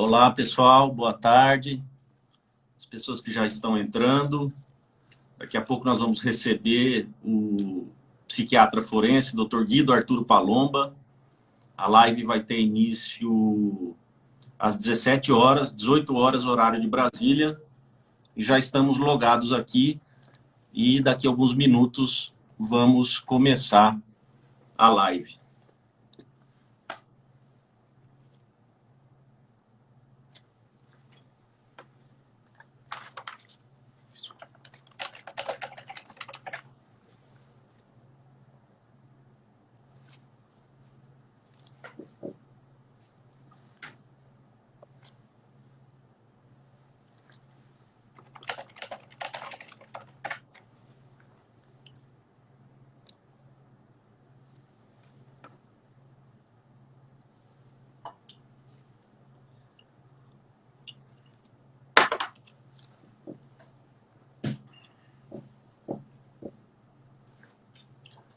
Olá, pessoal, boa tarde. As pessoas que já estão entrando. Daqui a pouco nós vamos receber o psiquiatra forense, Dr. Guido Arturo Palomba. A live vai ter início às 17 horas, 18 horas, horário de Brasília. E já estamos logados aqui e daqui a alguns minutos vamos começar a live.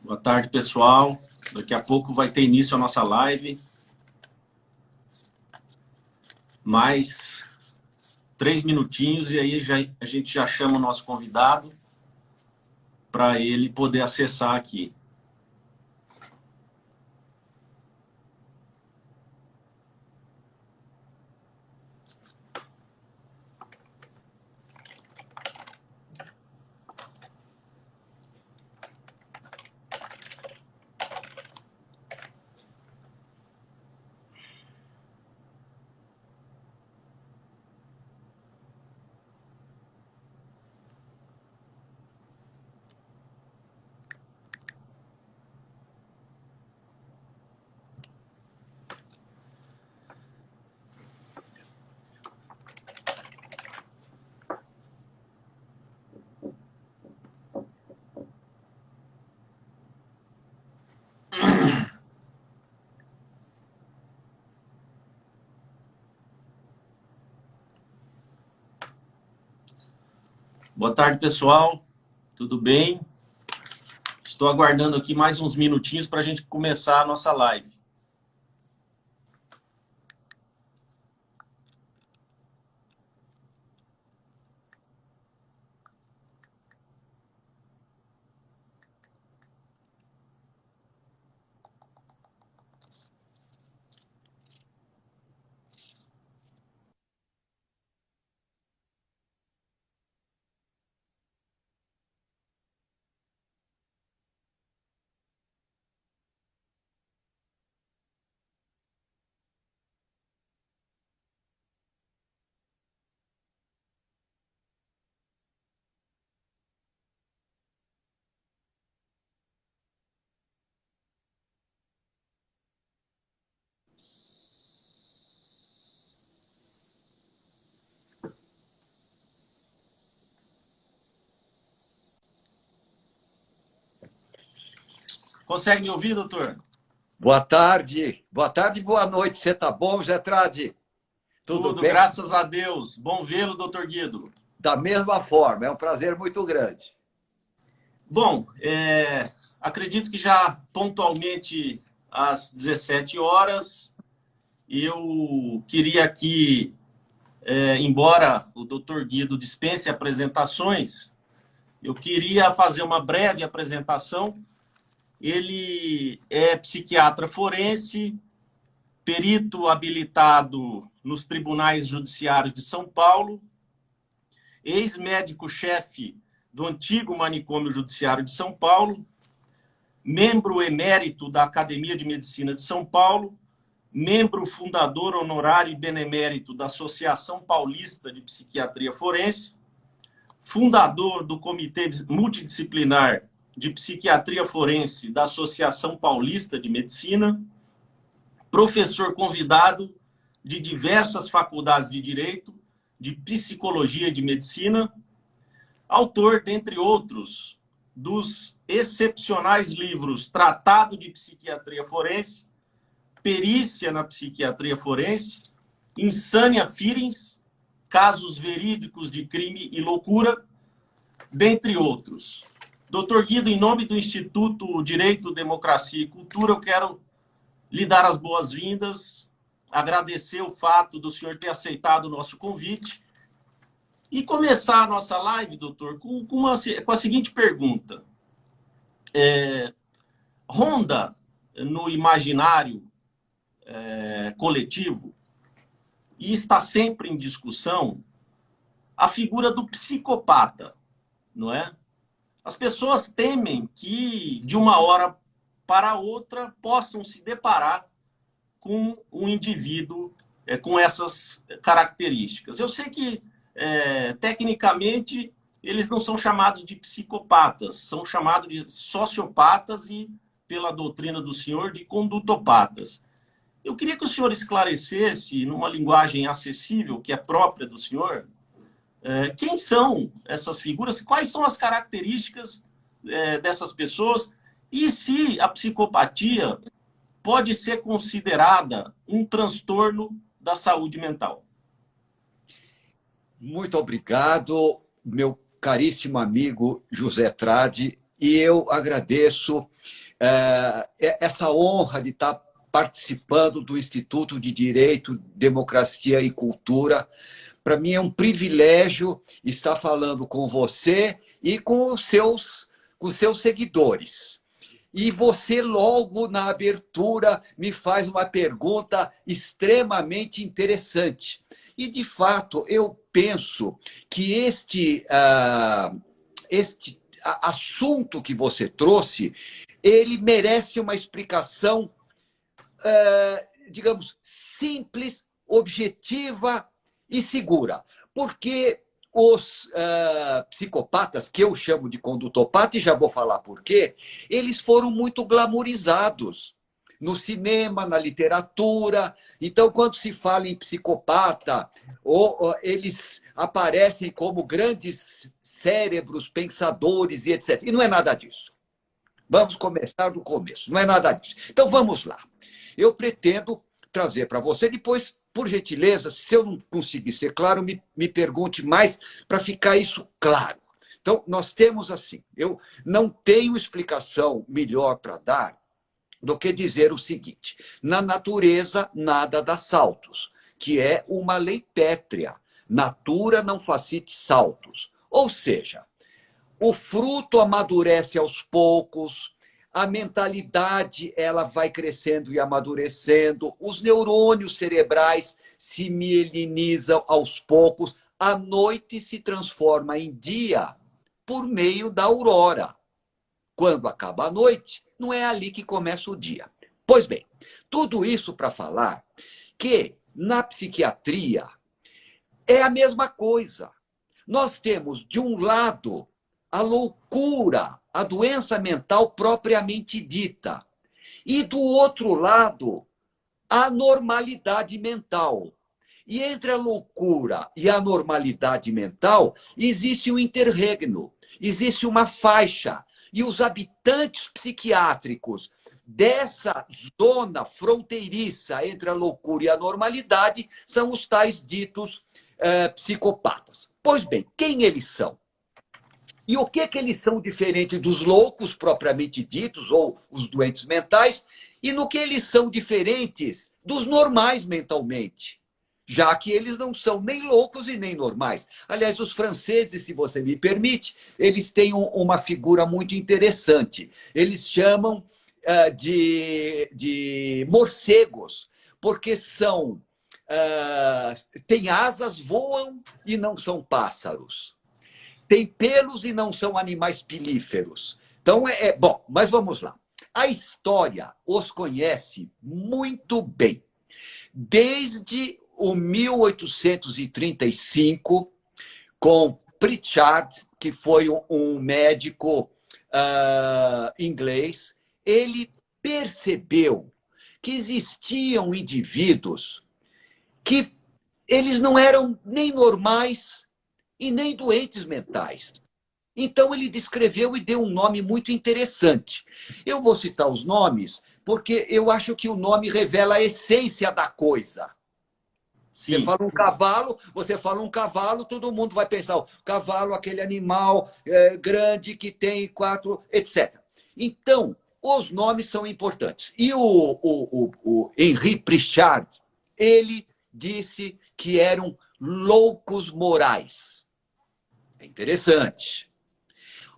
Boa tarde, pessoal. Daqui a pouco vai ter início a nossa live. Mais 3 minutinhos e aí a gente já chama o nosso convidado para ele poder acessar aqui. Boa tarde, pessoal. Tudo bem? Estou aguardando aqui mais uns minutinhos para a gente começar a nossa live. Consegue me ouvir, doutor? Boa tarde, boa noite. Você tá bom, Zé Tradi? Tudo bem? Graças a Deus. Bom vê-lo, doutor Guido. Da mesma forma, é um prazer muito grande. Bom, acredito que já pontualmente às 17 horas, eu queria aqui, embora o doutor Guido dispense apresentações, eu queria fazer uma breve apresentação. Ele é psiquiatra forense, perito habilitado nos tribunais judiciários de São Paulo, ex-médico-chefe do antigo manicômio judiciário de São Paulo, membro emérito da Academia de Medicina de São Paulo, membro fundador honorário e benemérito da Associação Paulista de Psiquiatria Forense, fundador do Comitê Multidisciplinar de Psiquiatria Forense da Associação Paulista de Medicina, professor convidado de diversas faculdades de Direito, de Psicologia e de Medicina, autor, dentre outros, dos excepcionais livros Tratado de Psiquiatria Forense, Perícia na Psiquiatria Forense, Insânia Firens, Casos Verídicos de Crime e Loucura, dentre outros. Doutor Guido, em nome do Instituto Direito, Democracia e Cultura, eu quero lhe dar as boas-vindas, agradecer o fato do senhor ter aceitado o nosso convite e começar a nossa live, doutor, com a seguinte pergunta. Ronda no imaginário coletivo e está sempre em discussão a figura do psicopata, não é? As pessoas temem que, de uma hora para outra, possam se deparar com um indivíduo com essas características. Eu sei que, tecnicamente, eles não são chamados de psicopatas, são chamados de sociopatas e, pela doutrina do senhor, de condutopatas. Eu queria que o senhor esclarecesse, numa linguagem acessível, que é própria do senhor, quem são essas figuras, quais são as características dessas pessoas e se a psicopatia pode ser considerada um transtorno da saúde mental. Muito obrigado, meu caríssimo amigo José Tradi, e eu agradeço essa honra de estar participando do Instituto de Direito, Democracia e Cultura. Para mim é um privilégio estar falando com você e com os seus seguidores. E você, logo na abertura, me faz uma pergunta extremamente interessante. E, de fato, eu penso que este assunto que você trouxe, ele merece uma explicação, digamos, simples, objetiva e segura. Porque os psicopatas, que eu chamo de condutopata, e já vou falar por quê, eles foram muito glamorizados no cinema, na literatura. Então, quando se fala em psicopata, eles aparecem como grandes cérebros, pensadores e etc. E não é nada disso. Vamos começar do começo. Não é nada disso. Então, vamos lá. Eu pretendo trazer para você, depois, por gentileza, se eu não conseguir ser claro, me pergunte mais para ficar isso claro. Então, nós temos assim, eu não tenho explicação melhor para dar do que dizer o seguinte: na natureza, nada dá saltos, que é uma lei pétrea. Natura não facite saltos. Ou seja, o fruto amadurece aos poucos, a mentalidade ela vai crescendo e amadurecendo, os neurônios cerebrais se mielinizam aos poucos, a noite se transforma em dia por meio da aurora. Quando acaba a noite, não é ali que começa o dia. Pois bem, tudo isso para falar que na psiquiatria é a mesma coisa. Nós temos, de um lado, a loucura, a doença mental propriamente dita. E, do outro lado, a normalidade mental. E entre a loucura e a normalidade mental, existe um interregno, existe uma faixa. E os habitantes psiquiátricos dessa zona fronteiriça entre a loucura e a normalidade são os tais ditos psicopatas. Pois bem, quem eles são? E o que eles são diferentes dos loucos propriamente ditos, ou os doentes mentais, e no que eles são diferentes dos normais mentalmente, já que eles não são nem loucos e nem normais. Aliás, os franceses, se você me permite, eles têm uma figura muito interessante. Eles chamam de morcegos, porque têm asas, voam e não são pássaros. Tem pelos e não são animais pilíferos. Então, bom, mas vamos lá. A história os conhece muito bem. Desde o 1835, com Pritchard, que foi um médico inglês, ele percebeu que existiam indivíduos que eles não eram nem normais e nem doentes mentais. Então, ele descreveu e deu um nome muito interessante. Eu vou citar os nomes porque eu acho que o nome revela a essência da coisa. Sim. Você fala um cavalo, todo mundo vai pensar, o cavalo, aquele animal grande que tem 4, etc. Então, os nomes são importantes. E o Henri Pritchard, ele disse que eram loucos morais. É interessante.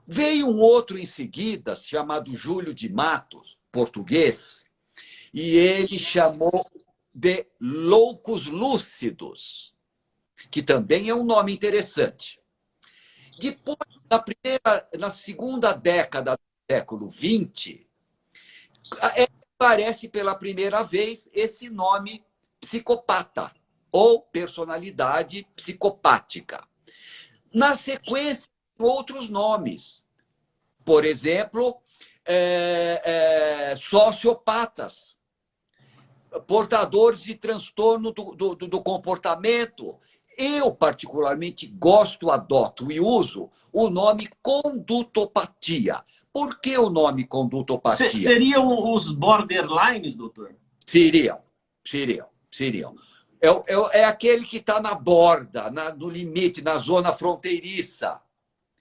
Veio um outro em seguida, chamado Júlio de Matos, português, e ele chamou de loucos lúcidos, que também é um nome interessante. Depois, na segunda década do século XX, aparece pela primeira vez esse nome psicopata, ou personalidade psicopática. Na sequência, outros nomes. Por exemplo, sociopatas, portadores de transtorno do comportamento. Eu, particularmente, gosto, adoto e uso o nome condutopatia. Por que o nome condutopatia? Seriam os borderlines, doutor? Seriam. É aquele que está na borda, no limite, na zona fronteiriça.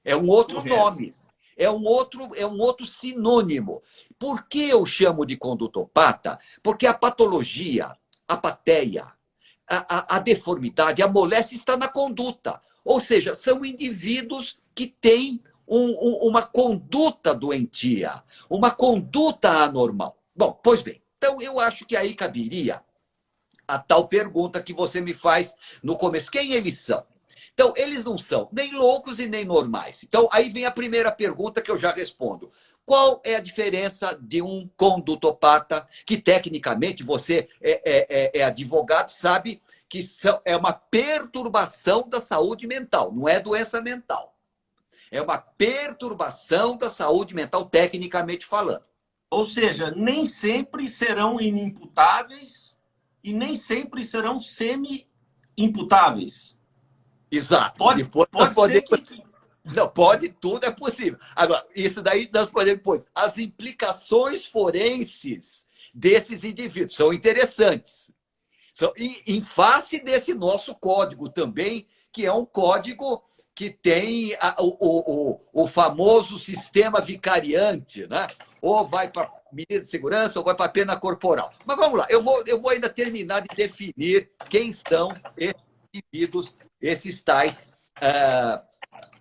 É um outro nome. É um outro sinônimo. Por que eu chamo de condutopata? Porque a patologia, a apatia, a deformidade, a moléstia está na conduta. Ou seja, são indivíduos que têm uma conduta doentia, uma conduta anormal. Bom, pois bem, então eu acho que aí caberia a tal pergunta que você me faz no começo. Quem eles são? Então, eles não são nem loucos e nem normais. Então, aí vem a primeira pergunta que eu já respondo. Qual é a diferença de um condutopata, que tecnicamente você é advogado, sabe que é uma perturbação da saúde mental, não é doença mental. É uma perturbação da saúde mental, tecnicamente falando. Ou seja, nem sempre serão inimputáveis e nem sempre serão semi-imputáveis. Exato. Pode ser que... Não, pode, tudo é possível. Agora, isso daí nós podemos depois. As implicações forenses desses indivíduos são interessantes. Em face desse nosso código também, que é um código que tem o famoso sistema vicariante, né? Ou vai para medida de segurança ou vai para a pena corporal. Mas vamos lá, eu vou ainda terminar de definir quem são esses indivíduos, esses tais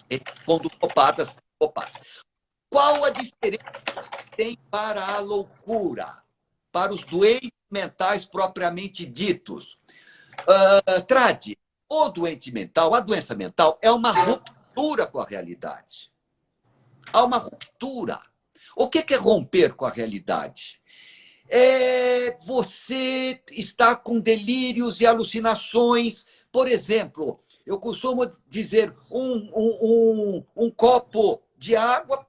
esses condutopatas, psicopatas. Qual a diferença que tem para a loucura, para os doentes mentais propriamente ditos? Trade, o doente mental, a doença mental é uma ruptura com a realidade. Há uma ruptura. O que é romper com a realidade? Você está com delírios e alucinações. Por exemplo, eu costumo dizer, um copo de água,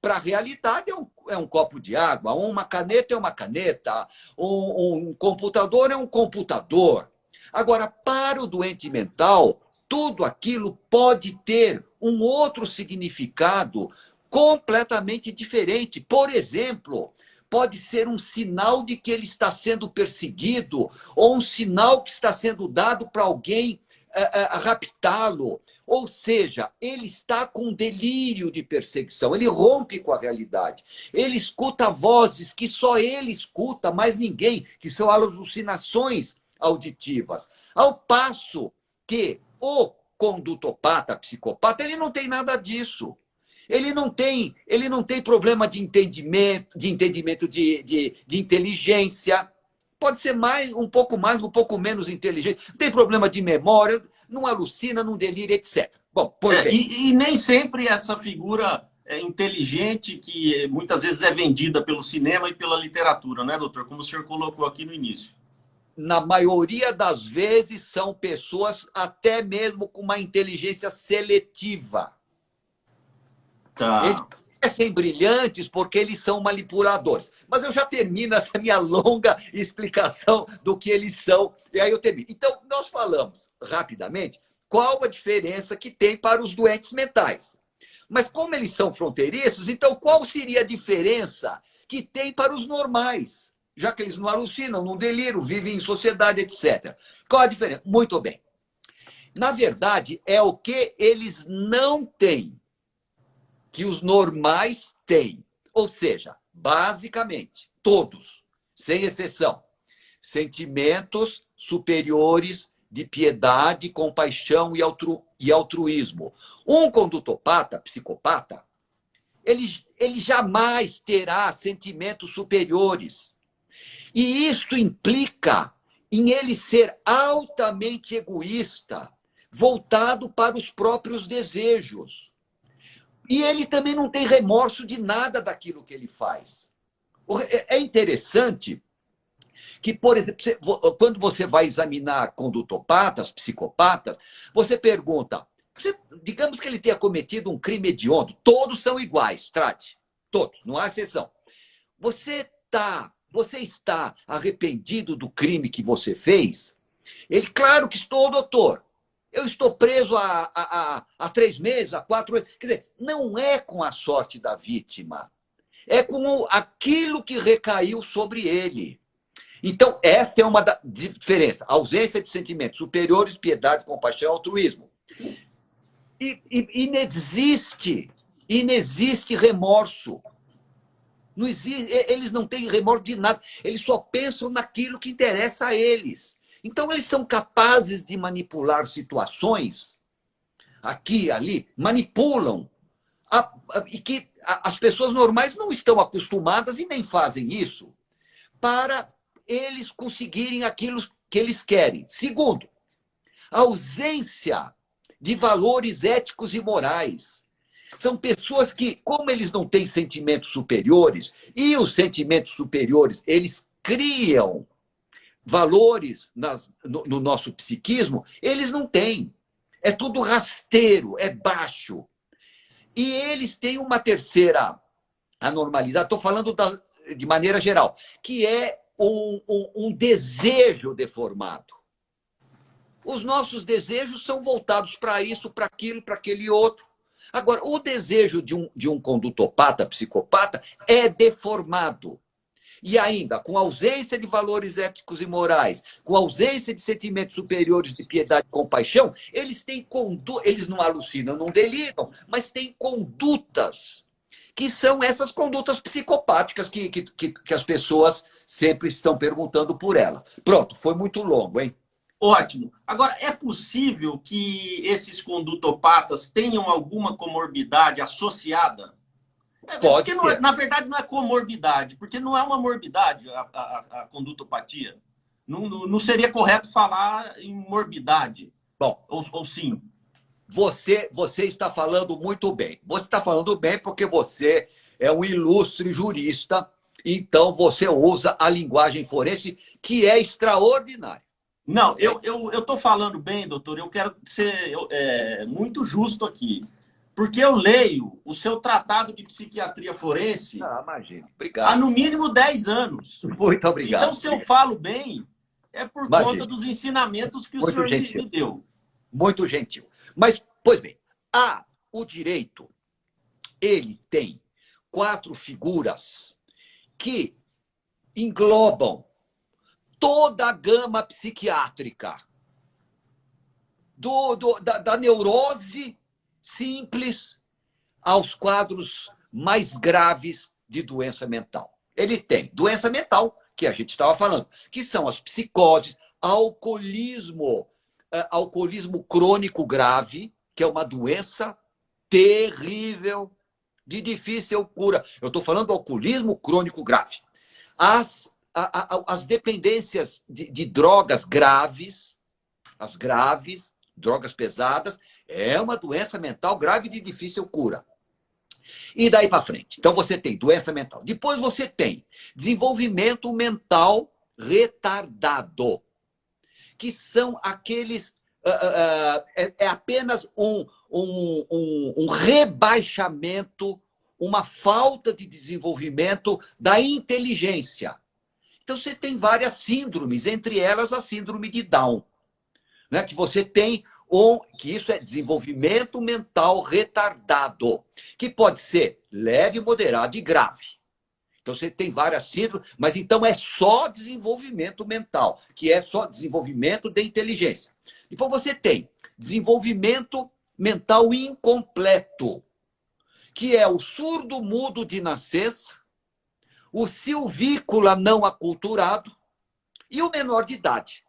para a realidade, é um copo de água. Uma caneta é uma caneta. Um computador é um computador. Agora, para o doente mental, tudo aquilo pode ter um outro significado completamente diferente. Por exemplo, pode ser um sinal de que ele está sendo perseguido, ou um sinal que está sendo dado para alguém raptá-lo. Ou seja, ele está com delírio de perseguição, ele rompe com a realidade. Ele escuta vozes que só ele escuta, mais ninguém, que são alucinações auditivas. Ao passo que o condutopata, psicopata, ele não tem nada disso. Ele não tem problema de entendimento, de inteligência. Pode ser um pouco mais, um pouco menos inteligente. Não tem problema de memória, não alucina, não delira, etc. Bom, pois bem. E nem sempre essa figura inteligente, que muitas vezes é vendida pelo cinema e pela literatura, né, doutor? Como o senhor colocou aqui no início. Na maioria das vezes, são pessoas até mesmo com uma inteligência seletiva. Tá. Eles parecem brilhantes porque eles são manipuladores. Mas eu já termino essa minha longa explicação do que eles são, e aí eu termino. Então, nós falamos rapidamente qual a diferença que tem para os doentes mentais. Mas como eles são fronteiriços, então qual seria a diferença que tem para os normais? Já que eles não alucinam, não deliram, vivem em sociedade, etc. Qual a diferença? Muito bem. Na verdade, é o que eles não têm, que os normais têm. Ou seja, basicamente, todos, sem exceção, sentimentos superiores de piedade, compaixão e altruísmo. Um condutopata, psicopata, ele jamais terá sentimentos superiores. E isso implica em ele ser altamente egoísta, voltado para os próprios desejos. E ele também não tem remorso de nada daquilo que ele faz. É interessante que, por exemplo, quando você vai examinar condutopatas, psicopatas, você pergunta, digamos que ele tenha cometido um crime hediondo, todos são iguais, trate, todos, não há exceção. Você está arrependido do crime que você fez? Ele, claro que estou, doutor. Eu estou preso há 3 meses, há 4 meses. Quer dizer, não é com a sorte da vítima. É com aquilo que recaiu sobre ele. Então, esta é uma diferença. Ausência de sentimentos superiores, piedade, compaixão e altruísmo. Inexiste remorso. Não existe, eles não têm remorso de nada. Eles só pensam naquilo que interessa a eles. Então, eles são capazes de manipular situações, aqui e ali, manipulam, e que as pessoas normais não estão acostumadas e nem fazem isso, para eles conseguirem aquilo que eles querem. Segundo, a ausência de valores éticos e morais. São pessoas que, como eles não têm sentimentos superiores, e os sentimentos superiores, eles criam valores no nosso psiquismo, eles não têm. É tudo rasteiro, é baixo. E eles têm uma terceira anormalidade, estou falando de maneira geral, que é um desejo deformado. Os nossos desejos são voltados para isso, para aquilo, para aquele outro. Agora, o desejo de um condutopata, psicopata, é deformado. E ainda, com ausência de valores éticos e morais, com ausência de sentimentos superiores de piedade e compaixão, eles não alucinam, não deliram, mas têm condutas, que são essas condutas psicopáticas que as pessoas sempre estão perguntando por ela. Pronto, foi muito longo, hein? Ótimo. Agora, é possível que esses condutopatas tenham alguma comorbidade associada? Pode Porque, ter. na verdade, não é comorbidade, porque não é uma morbidade a condutopatia. Não seria correto falar em morbidade. Bom, ou sim? você está falando muito bem. Você está falando bem porque você é um ilustre jurista, então você usa a linguagem forense, que é extraordinária. Não, eu estou falando bem, doutor, eu quero ser muito justo aqui. Porque eu leio o seu tratado de psiquiatria forense Imagina. há Obrigado. no mínimo 10 anos. Muito obrigado. Então, se eu falo bem, é por conta dos ensinamentos que o senhor me deu. Muito gentil. Mas, pois bem, o direito, ele tem 4 figuras que englobam toda a gama psiquiátrica. Da neurose simples aos quadros mais graves de doença mental. Ele tem doença mental, que a gente estava falando, que são as psicoses, alcoolismo crônico grave, que é uma doença terrível, de difícil cura. Eu estou falando do alcoolismo crônico grave. As dependências de drogas graves, as graves, drogas pesadas, é uma doença mental grave de difícil cura. E daí para frente. Então você tem doença mental. Depois você tem desenvolvimento mental retardado, que são aqueles. É apenas um rebaixamento, uma falta de desenvolvimento da inteligência. Então você tem várias síndromes, entre elas a síndrome de Down, né? Que você tem que isso é desenvolvimento mental retardado, que pode ser leve, moderado e grave. Então você tem várias síndromes, mas então é só desenvolvimento mental, que é só desenvolvimento de inteligência. Depois você tem desenvolvimento mental incompleto, que é o surdo-mudo de nascença, o silvícola não aculturado e o menor de idade.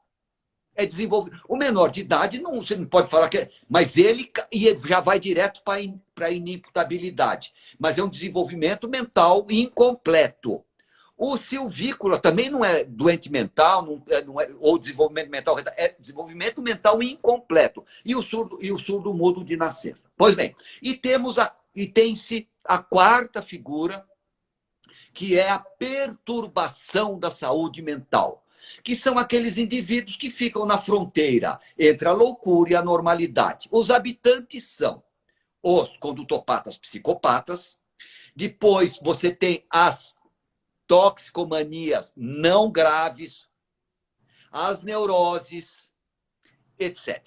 É desenvolvimento. O menor de idade, não, você não pode falar que é. Mas ele já vai direto para a inimputabilidade. Mas é um desenvolvimento mental incompleto. O silvícola também não é doente mental, ou desenvolvimento mental, é desenvolvimento mental incompleto. E o surdo mudo de nascença. Pois bem, e tem-se a quarta figura, que é a perturbação da saúde mental, que são aqueles indivíduos que ficam na fronteira entre a loucura e a normalidade. Os habitantes são os condutopatas psicopatas, depois você tem as toxicomanias não graves, as neuroses, etc.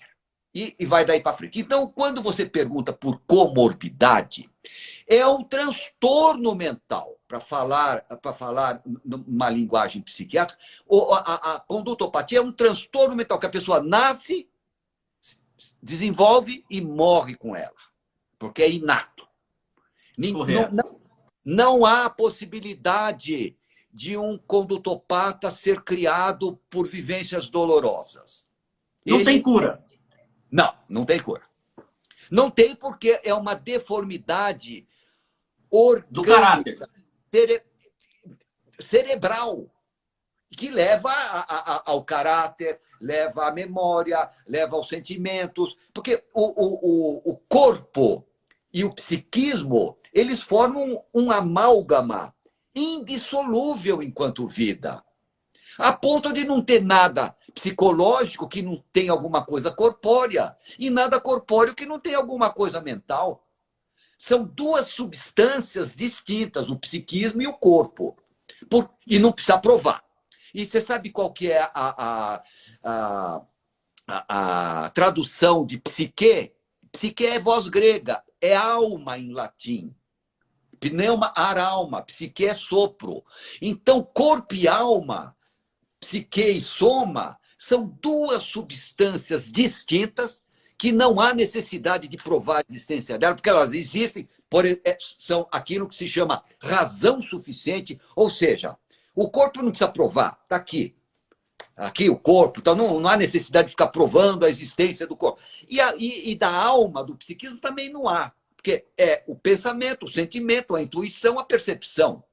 E vai daí para frente. Então, quando você pergunta por comorbidade, é um transtorno mental, para falar numa linguagem psiquiátrica, a condutopatia é um transtorno mental que a pessoa nasce, desenvolve e morre com ela, porque é inato. Não há possibilidade de um condutopata ser criado por vivências dolorosas. Não tem cura. Não tem cura. Não tem porque é uma deformidade orgânica, do caráter cerebral, que leva ao caráter, leva à memória, leva aos sentimentos. Porque o corpo e o psiquismo, eles formam um amálgama indissolúvel enquanto vida. A ponto de não ter nada psicológico que não tem alguma coisa corpórea e nada corpóreo que não tem alguma coisa mental. São duas substâncias distintas, o psiquismo e o corpo. E não precisa provar. E você sabe qual que é a tradução de psique? Psique é voz grega, é alma em latim. Pneuma, ar, alma. Psique é sopro. Então, corpo e alma, psique e soma, são duas substâncias distintas que não há necessidade de provar a existência delas, porque elas existem, são aquilo que se chama razão suficiente, ou seja, o corpo não precisa provar, está aqui. Aqui o corpo, então não há necessidade de ficar provando a existência do corpo. E da alma, do psiquismo, também não há, porque é o pensamento, o sentimento, a intuição, a percepção.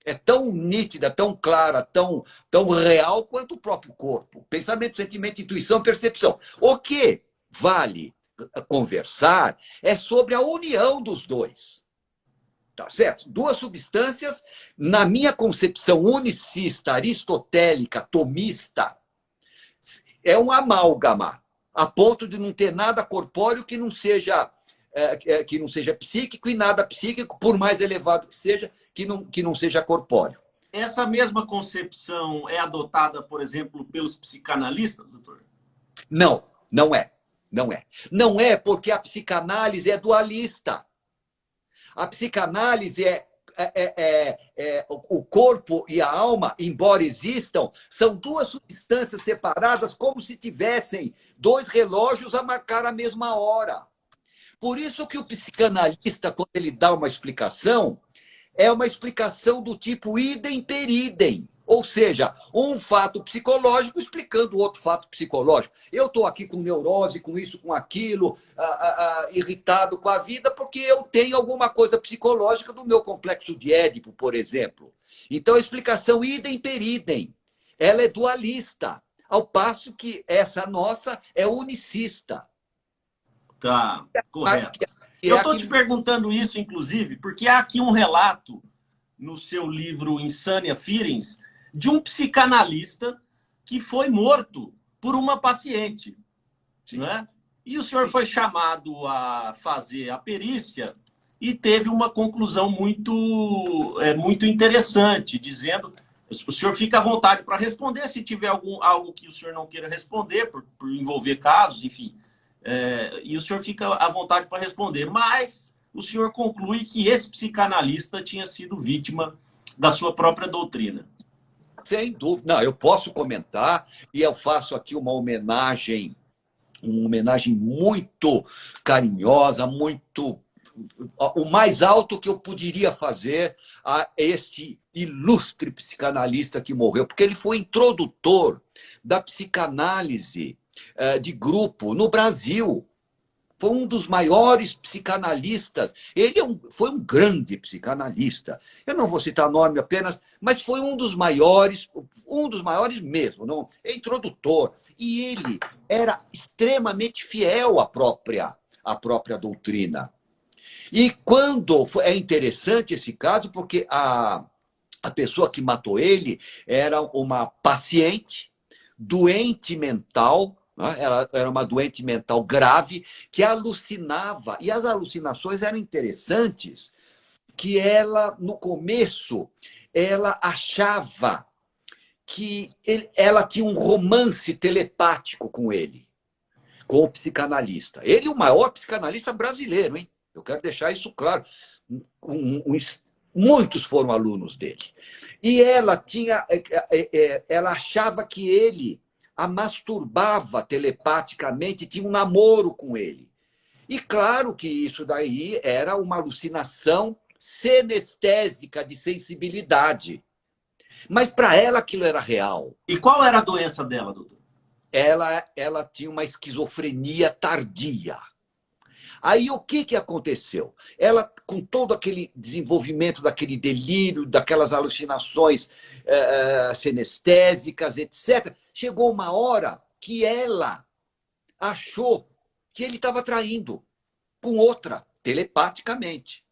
É tão nítida, tão clara, tão real quanto o próprio corpo. Pensamento, sentimento, intuição, percepção. O que vale conversar é sobre a união dos dois. Tá certo? Duas substâncias, na minha concepção unicista, aristotélica, tomista, é um amálgama, a ponto de não ter nada corpóreo que não seja psíquico e nada psíquico, por mais elevado que seja, que não seja corpóreo. Essa mesma concepção é adotada, por exemplo, pelos psicanalistas, doutor? Não, não é. Não é. Não é porque a psicanálise é dualista. A psicanálise o corpo e a alma, embora existam, são duas substâncias separadas como se tivessem dois relógios a marcar a mesma hora. Por isso que o psicanalista, quando ele dá uma explicação, é uma explicação do tipo idem per idem. Ou seja, um fato psicológico explicando outro fato psicológico. Eu estou aqui com neurose, com isso, com aquilo, irritado com a vida, porque eu tenho alguma coisa psicológica do meu complexo de Édipo, por exemplo. Então, a explicação idem per idem, ela é dualista, ao passo que essa nossa é unicista. Tá, correto. Eu estou te perguntando isso, inclusive, porque há aqui um relato no seu livro Insânia Feelings, de um psicanalista que foi morto por uma paciente. Né? E o senhor foi chamado a fazer a perícia e teve uma conclusão muito interessante, dizendo... O senhor fica à vontade para responder, se tiver algo que o senhor não queira responder, por envolver casos, enfim. E o senhor fica à vontade para responder. Mas o senhor conclui que esse psicanalista tinha sido vítima da sua própria doutrina. Sem dúvida. Não, eu posso comentar, e eu faço aqui uma homenagem muito carinhosa, muito o mais alto que eu poderia fazer a este ilustre psicanalista que morreu, porque ele foi introdutor da psicanálise de grupo no Brasil. Foi um dos maiores psicanalistas. Ele foi um grande psicanalista. Eu não vou citar nome apenas, mas foi um dos maiores mesmo, não? É introdutor. E ele era extremamente fiel à própria doutrina. E quando é interessante esse caso, porque a pessoa que matou ele era uma paciente doente mental, né? Ela era uma doente mental grave que alucinava, e as alucinações eram interessantes, que ela, no começo, ela achava que ela tinha um romance telepático com ele, com o psicanalista. Ele é o maior psicanalista brasileiro, hein? Eu quero deixar isso claro. Muitos foram alunos dele. E ela achava que ele a masturbava telepaticamente, tinha um namoro com ele. E claro que isso daí era uma alucinação senestésica de sensibilidade. Mas para ela aquilo era real. E qual era a doença dela, doutor? Ela tinha uma esquizofrenia tardia. Aí o que aconteceu? Ela, com todo aquele desenvolvimento daquele delírio, daquelas alucinações senestésicas, etc., chegou uma hora que ela achou que ele estava traindo com outra, telepaticamente.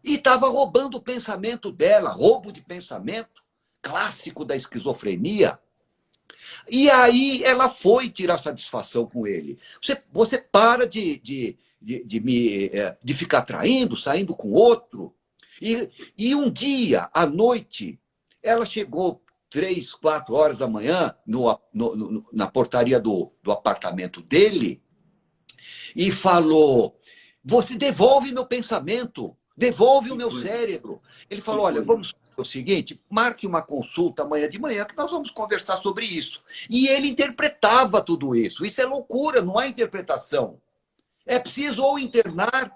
E estava roubando o pensamento dela, roubo de pensamento, clássico da esquizofrenia. E aí ela foi tirar satisfação com ele. Você para de ficar traindo, saindo com outro. E um dia, à noite, ela chegou 3, 4 horas da manhã na portaria do apartamento dele e falou: você devolve meu pensamento, devolve o meu cérebro. Ele falou: olha, vamos fazer o seguinte, marque uma consulta amanhã de manhã que nós vamos conversar sobre isso. E ele interpretava tudo isso. Isso é loucura, não há interpretação. É preciso internar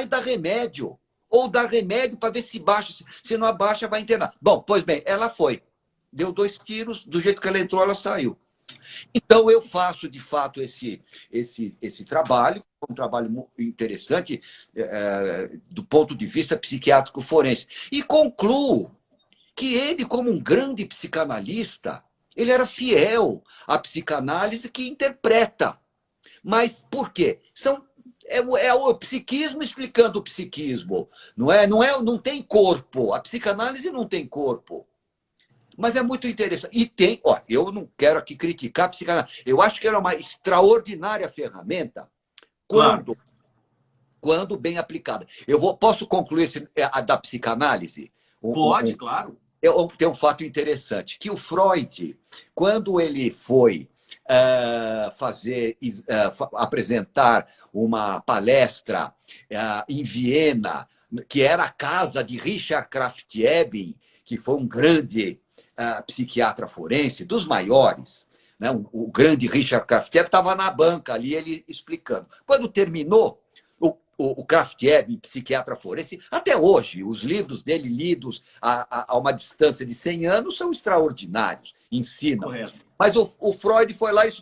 e dar remédio. Ou dar remédio para ver se baixa. Se não abaixa, vai internar. Bom, pois bem, ela foi. Deu 2 tiros, do jeito que ela entrou, ela saiu. Então, eu faço, de fato, esse trabalho, um trabalho interessante do ponto de vista psiquiátrico forense. E concluo que ele, como um grande psicanalista, ele era fiel à psicanálise que interpreta. Mas por quê? É o psiquismo explicando o psiquismo. Não tem corpo. A psicanálise não tem corpo. Mas é muito interessante. E tem, eu não quero aqui criticar a psicanálise. Eu acho que era uma extraordinária ferramenta quando bem aplicada. Posso concluir a da psicanálise? Pode, claro. Tem um fato interessante, que o Freud, quando ele foi apresentar uma palestra em Viena, que era a casa de Richard Krafft-Ebing, que foi um grande psiquiatra forense, dos maiores, né? O grande Richard Krafft-Ebing estava na banca ali, ele explicando. Quando terminou, o Krafft-Ebing, psiquiatra forense, até hoje, os livros dele lidos a uma distância de 100 anos são extraordinários, ensinam. Correto. Mas o Freud foi lá e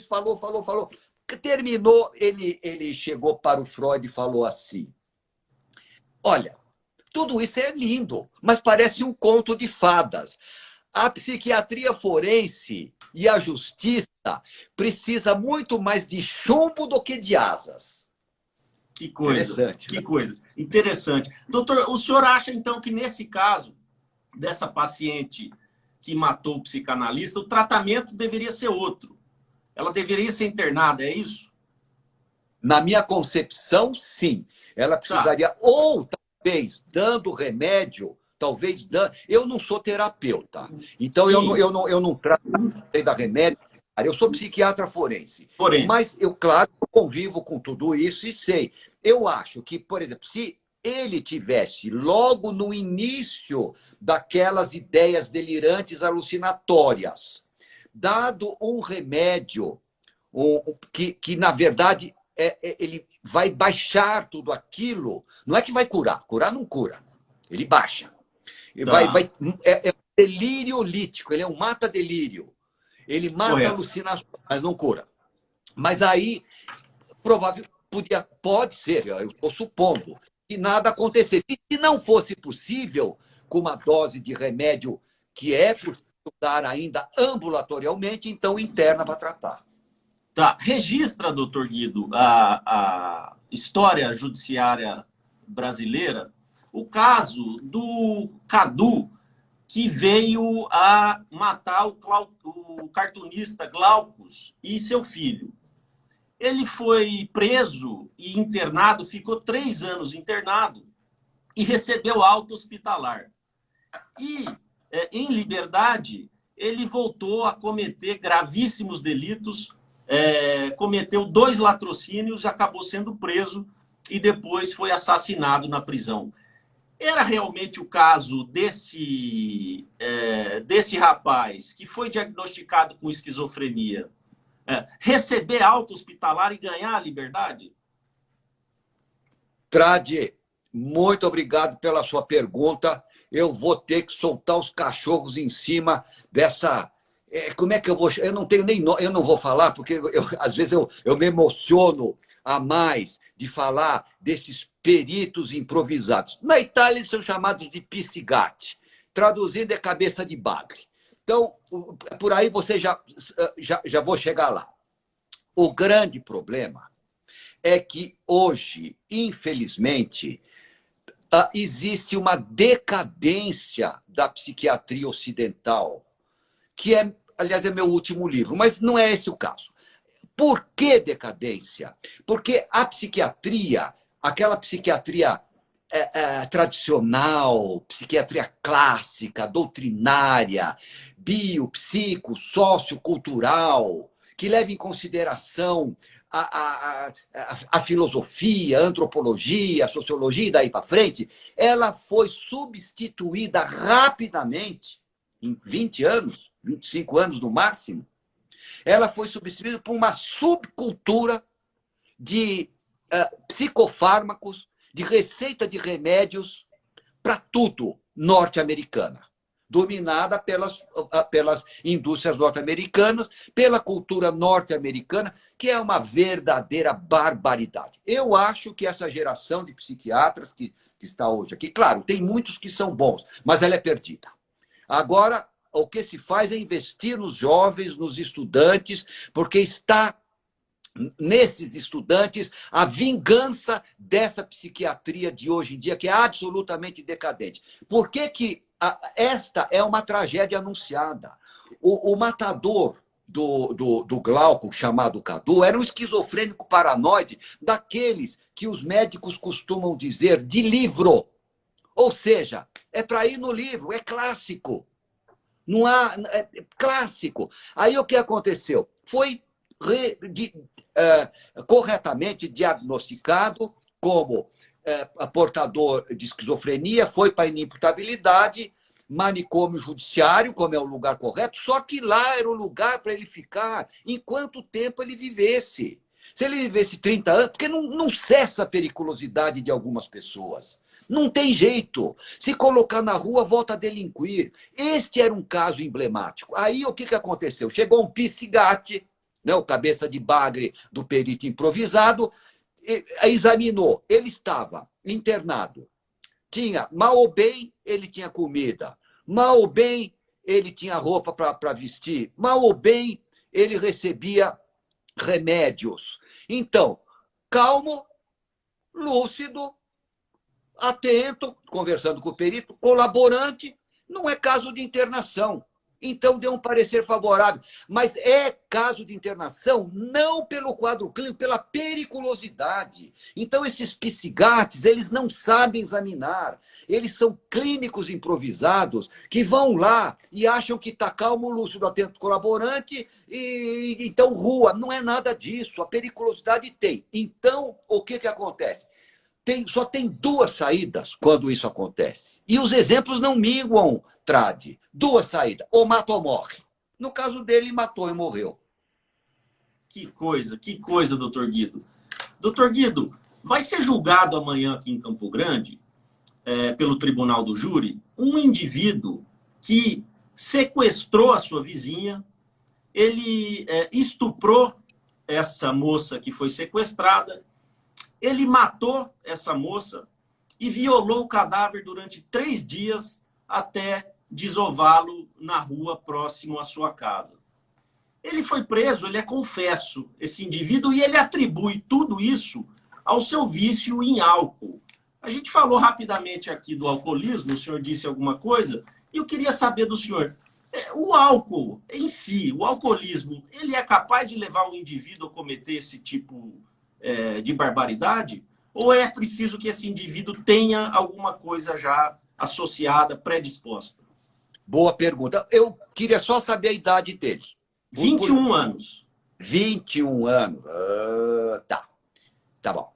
falou. Terminou, ele chegou para o Freud e falou assim: olha, tudo isso é lindo, mas parece um conto de fadas. A psiquiatria forense e a justiça precisa muito mais de chumbo do que de asas. Que coisa. Interessante. Que coisa. Interessante. Doutor, o senhor acha, então, que nesse caso dessa paciente que matou o psicanalista, o tratamento deveria ser outro? Ela deveria ser internada, é isso? Na minha concepção, sim. Ela precisaria, ou talvez dando remédio, eu não sou terapeuta, então eu não trato da remédio, eu sou psiquiatra forense. Mas eu, claro, convivo com tudo isso e sei. Eu acho que, por exemplo, se ele tivesse logo no início daquelas ideias delirantes alucinatórias, dado um remédio que na verdade, ele vai baixar tudo aquilo. Não é que vai curar não cura. Ele baixa. É um delírio lítico, ele é um mata-delírio. Ele mata alucinações, mas não cura. Mas aí, pode ser, eu estou supondo, que nada acontecesse. E se não fosse possível, com uma dose de remédio que é possível dar ainda ambulatorialmente, então interna para tratar. Tá. Registra, doutor Guido, a história judiciária brasileira, o caso do Cadu, que veio a matar o cartunista Glaucus e seu filho. Ele foi preso e internado, ficou 3 anos internado e recebeu alta hospitalar. E, em liberdade, ele voltou a cometer gravíssimos delitos, cometeu 2 latrocínios, acabou sendo preso e depois foi assassinado na prisão. Era realmente o caso desse rapaz que foi diagnosticado com esquizofrenia receber alta hospitalar e ganhar a liberdade? Tradi, muito obrigado pela sua pergunta. Eu vou ter que soltar os cachorros em cima dessa... como é que eu vou... Eu não tenho nem... Eu não vou falar, porque às vezes eu me emociono a mais de falar desses peritos improvisados. Na Itália, eles são chamados de piscigatti. Traduzindo, é cabeça de bagre. Então, por aí você já vou chegar lá. O grande problema é que hoje, infelizmente, existe uma decadência da psiquiatria ocidental, que aliás, é meu último livro, mas não é esse o caso. Por que decadência? Porque a psiquiatria, aquela psiquiatria tradicional, psiquiatria clássica, doutrinária, biopsico, sociocultural, que leva em consideração a filosofia, a antropologia, a sociologia e daí para frente, ela foi substituída rapidamente, em 20 anos, 25 anos no máximo, ela foi substituída por uma subcultura de psicofármacos, de receita de remédios para tudo norte-americana, dominada pelas indústrias norte-americanas, pela cultura norte-americana, que é uma verdadeira barbaridade. Eu acho que essa geração de psiquiatras que está hoje aqui, claro, tem muitos que são bons, mas ela é perdida. Agora, o que se faz é investir nos jovens, nos estudantes, porque está nesses estudantes a vingança dessa psiquiatria de hoje em dia, que é absolutamente decadente. Por que esta é uma tragédia anunciada? O matador do Glauco, chamado Cadu, era um esquizofrênico paranoide, daqueles que os médicos costumam dizer de livro. Ou seja, é para ir no livro, é clássico. Não há... É clássico. Aí o que aconteceu? Foi corretamente diagnosticado como portador de esquizofrenia, foi para inimputabilidade, manicômio judiciário, como é o lugar correto, só que lá era o lugar para ele ficar enquanto tempo ele vivesse. Se ele vivesse 30 anos, porque não cessa a periculosidade de algumas pessoas. Não tem jeito. Se colocar na rua, volta a delinquir. Este era um caso emblemático. Aí o que aconteceu? Chegou um piscigatti, né, o cabeça de bagre do perito improvisado, examinou. Ele estava internado. Tinha, mal ou bem, ele tinha comida. Mal ou bem, ele tinha roupa para vestir. Mal ou bem, ele recebia remédios. Então, calmo, lúcido, atento, conversando com o perito, colaborante, não é caso de internação. Então, deu um parecer favorável. Mas é caso de internação não pelo quadro clínico, pela periculosidade. Então, esses psigates, eles não sabem examinar. Eles são clínicos improvisados que vão lá e acham que está calmo, lúcido, atento, colaborante, e então rua. Não é nada disso. A periculosidade tem. Então, o que acontece? Só tem 2 saídas quando isso acontece. E os exemplos não minguam, Tradi. 2 saídas. Ou mata ou morre. No caso dele, matou e morreu. Que coisa, doutor Guido. Doutor Guido, vai ser julgado amanhã aqui em Campo Grande, pelo Tribunal do Júri, um indivíduo que sequestrou a sua vizinha, ele estuprou essa moça que foi sequestrada, ele matou essa moça e violou o cadáver durante 3 dias até desová-lo na rua próximo à sua casa. Ele foi preso, ele é confesso, esse indivíduo, e ele atribui tudo isso ao seu vício em álcool. A gente falou rapidamente aqui do alcoolismo, o senhor disse alguma coisa, e eu queria saber do senhor, o álcool em si, o alcoolismo, ele é capaz de levar o indivíduo a cometer esse tipo de barbaridade? Ou é preciso que esse indivíduo tenha alguma coisa já associada, predisposta? Boa pergunta. Eu queria só saber a idade dele. 21 anos. 21 anos. Tá bom.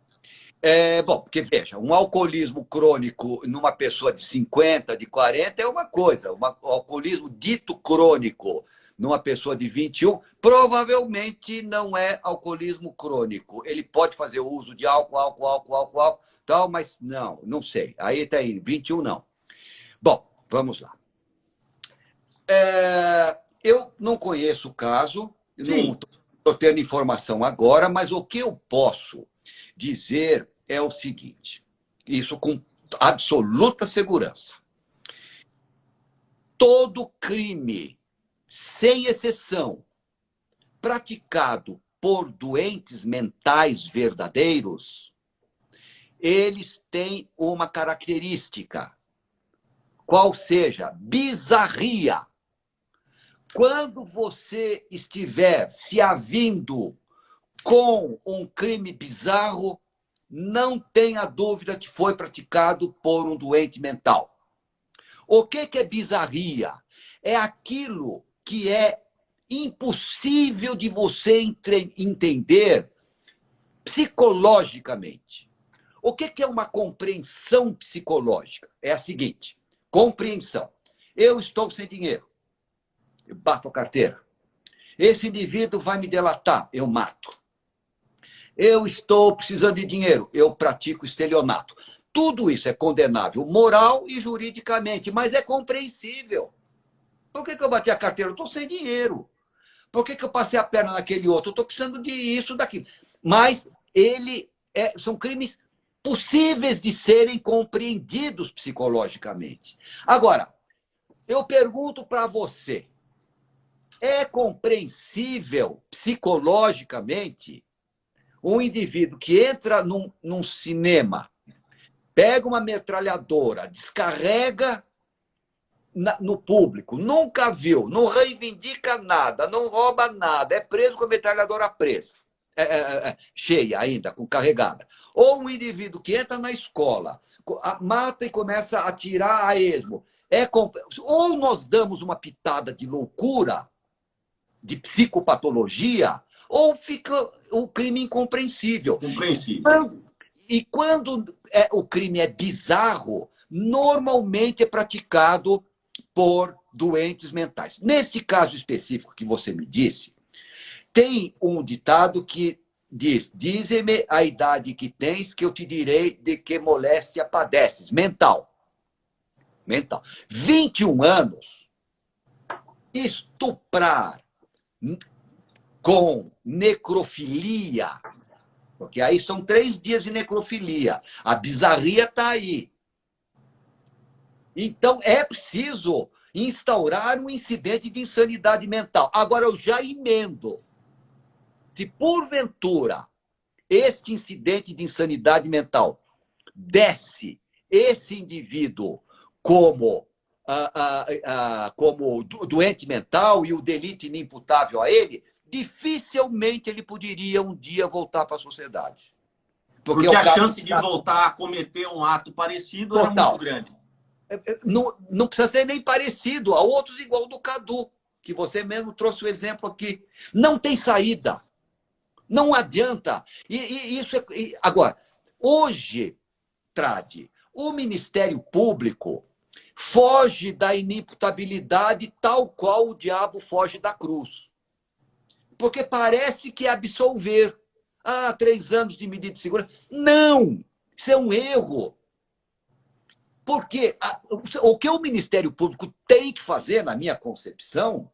Bom, porque veja, um alcoolismo crônico numa pessoa de 50, de 40 é uma coisa. Um alcoolismo dito crônico numa pessoa de 21 provavelmente não é alcoolismo crônico. Ele pode fazer uso de álcool, tal, mas não sei. Aí tá aí, 21 não. Bom, vamos lá. Eu não conheço o caso, não estou tendo informação agora, mas o que eu posso dizer é o seguinte, isso com absoluta segurança. Todo crime, sem exceção, praticado por doentes mentais verdadeiros, eles têm uma característica, qual seja, bizarria. Quando você estiver se havindo com um crime bizarro, não tenha dúvida que foi praticado por um doente mental. O que é bizarria? É aquilo que é impossível de você entender psicologicamente. O que é uma compreensão psicológica? É a seguinte, compreensão. Eu estou sem dinheiro. Eu bato a carteira. Esse indivíduo vai me delatar, eu mato. Eu estou precisando de dinheiro, eu pratico estelionato. Tudo isso é condenável moral e juridicamente, mas é compreensível. Por que eu bati a carteira? Eu estou sem dinheiro. Por que eu passei a perna naquele outro? Eu estou precisando de isso, daquilo. Mas são crimes possíveis de serem compreendidos psicologicamente. Agora, eu pergunto para você, é compreensível psicologicamente um indivíduo que entra num cinema, pega uma metralhadora, descarrega no público, nunca viu, não reivindica nada, não rouba nada, é preso com a metralhadora presa, cheia ainda, carregada. Ou um indivíduo que entra na escola, mata e começa a atirar a esmo. Ou nós damos uma pitada de loucura, de psicopatologia, ou fica o crime incompreensível. E quando o crime é bizarro, normalmente é praticado por doentes mentais. Nesse caso específico que você me disse, tem um ditado que diz: dize-me a idade que tens, que eu te direi de que moléstia padeces. Mental. 21 anos, estuprar com necrofilia, porque aí são 3 dias de necrofilia. A bizarria está aí. Então, é preciso instaurar um incidente de insanidade mental. Agora, eu já emendo. Se, porventura, este incidente de insanidade mental desce esse indivíduo como doente mental e o delito inimputável a ele, dificilmente ele poderia um dia voltar para a sociedade. Porque a chance de voltar a cometer um ato parecido era muito grande. Não precisa ser nem parecido. Há outros igual do Cadu, que você mesmo trouxe o exemplo aqui. Não tem saída. Não adianta. Agora, hoje, Trade, o Ministério Público foge da inimputabilidade tal qual o diabo foge da cruz. Porque parece que é absolver. Ah, 3 anos de medida de segurança. Não! Isso é um erro. Porque o que o Ministério Público tem que fazer, na minha concepção,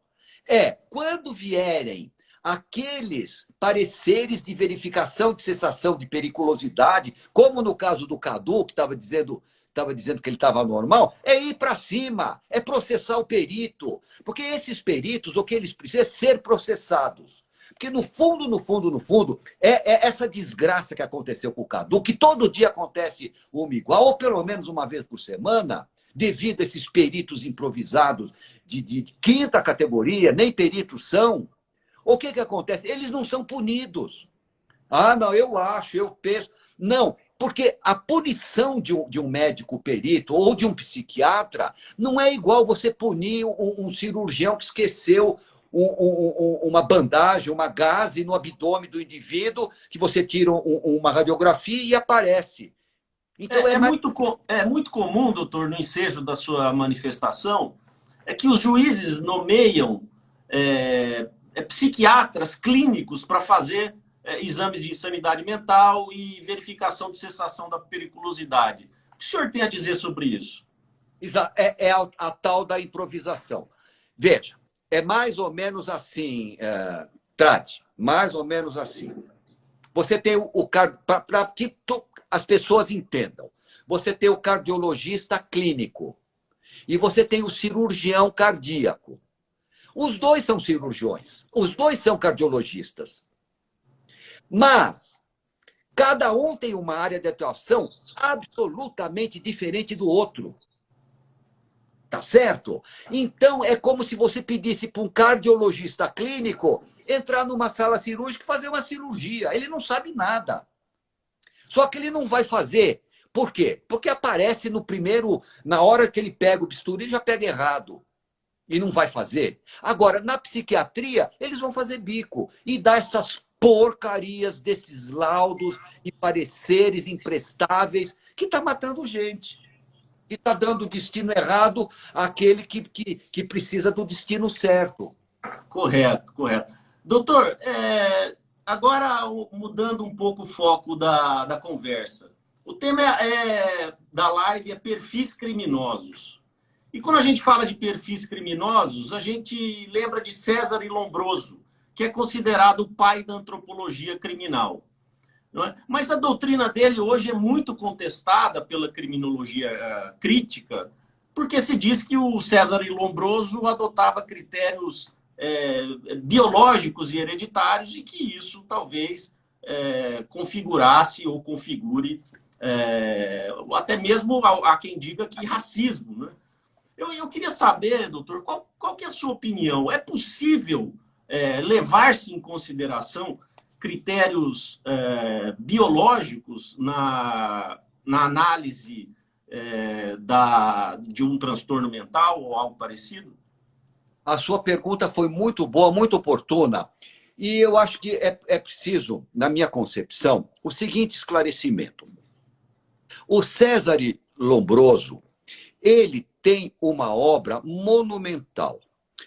é, quando vierem aqueles pareceres de verificação de cessação de periculosidade, como no caso do Cadu, que estava dizendo que ele estava normal, é ir para cima, é processar o perito. Porque esses peritos, o que eles precisam é ser processados. Porque no fundo, é essa desgraça que aconteceu com o Cadu, que todo dia acontece uma igual, ou pelo menos uma vez por semana, devido a esses peritos improvisados de quinta categoria, nem peritos são. O que acontece? Eles não são punidos. Ah, não, eu acho, eu penso. Não, porque a punição de um médico perito ou de um psiquiatra não é igual você punir um cirurgião que esqueceu uma bandagem, uma gaze no abdômen do indivíduo, que você tira uma radiografia e aparece. Então É muito comum, doutor, no ensejo da sua manifestação, é que os juízes nomeiam psiquiatras clínicos para fazer exames de insanidade mental e verificação de cessação da periculosidade. O que o senhor tem a dizer sobre isso? É a tal da improvisação. Veja, é mais ou menos assim, Trate, mais ou menos assim. Você tem para que as pessoas entendam, você tem o cardiologista clínico e você tem o cirurgião cardíaco. Os dois são cirurgiões, os dois são cardiologistas. Mas cada um tem uma área de atuação absolutamente diferente do outro. Tá certo? Então, é como se você pedisse para um cardiologista clínico entrar numa sala cirúrgica e fazer uma cirurgia. Ele não sabe nada. Só que ele não vai fazer. Por quê? Porque aparece na hora que ele pega o bisturi, ele já pega errado. E não vai fazer. Agora, na psiquiatria, eles vão fazer bico e dar essas porcarias desses laudos e pareceres imprestáveis que está matando gente. Que está dando o destino errado àquele que precisa do destino certo. Correto, correto. Doutor, agora mudando um pouco o foco da conversa. O tema da live é perfis criminosos. E quando a gente fala de perfis criminosos, a gente lembra de César Lombroso, que é considerado o pai da antropologia criminal. Não é? Mas a doutrina dele hoje é muito contestada pela criminologia crítica, porque se diz que o César Lombroso adotava critérios biológicos e hereditários e que isso talvez configurasse ou configure até mesmo há quem diga que racismo. Né? Eu queria saber, doutor, qual que é a sua opinião? É possível levar-se em consideração critérios biológicos na análise de um transtorno mental ou algo parecido? A sua pergunta foi muito boa, muito oportuna. E eu acho que é preciso, na minha concepção, o seguinte esclarecimento. O César Lombroso, ele tem uma obra monumental.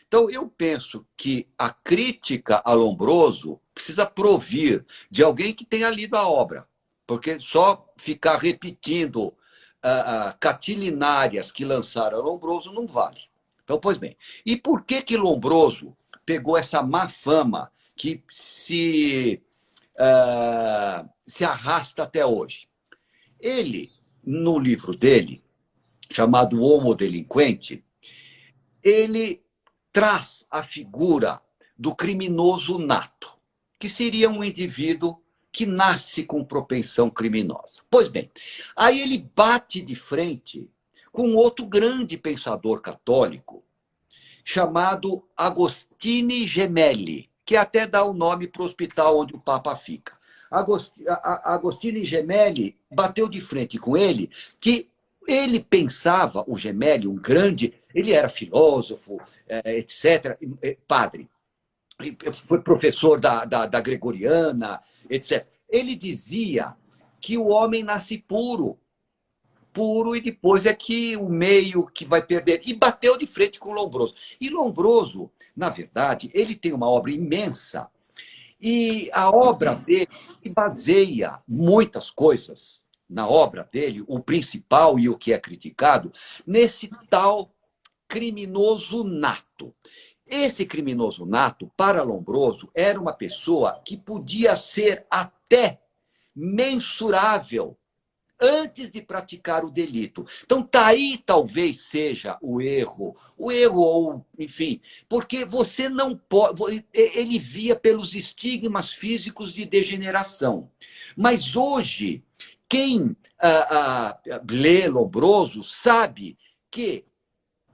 Então, eu penso que a crítica a Lombroso precisa provir de alguém que tenha lido a obra, porque só ficar repetindo catilinárias que lançaram a Lombroso não vale. Então, pois bem, e por que Lombroso pegou essa má fama que se arrasta até hoje? Ele, no livro dele, chamado Homo Delinquente, ele traz a figura do criminoso nato, que seria um indivíduo que nasce com propensão criminosa. Pois bem, aí ele bate de frente com outro grande pensador católico, chamado Agostini Gemelli, que até dá o nome para o hospital onde o Papa fica. Agostini Gemelli bateu de frente com ele, que ele pensava, o Gemelli, um grande, ele era filósofo, etc., padre, foi professor da Gregoriana, etc. Ele dizia que o homem nasce puro, e depois é que o meio que vai perder. E bateu de frente com Lombroso. E Lombroso, na verdade, ele tem uma obra imensa E a obra dele se baseia muitas coisas na obra dele, o principal e o que é criticado, nesse tal criminoso nato. Esse criminoso nato, para Lombroso, era uma pessoa que podia ser até mensurável antes de praticar o delito. Então, tá aí talvez seja o erro ou, enfim, porque você não pode. Ele via pelos estigmas físicos de degeneração. Mas hoje, quem lê Lombroso sabe que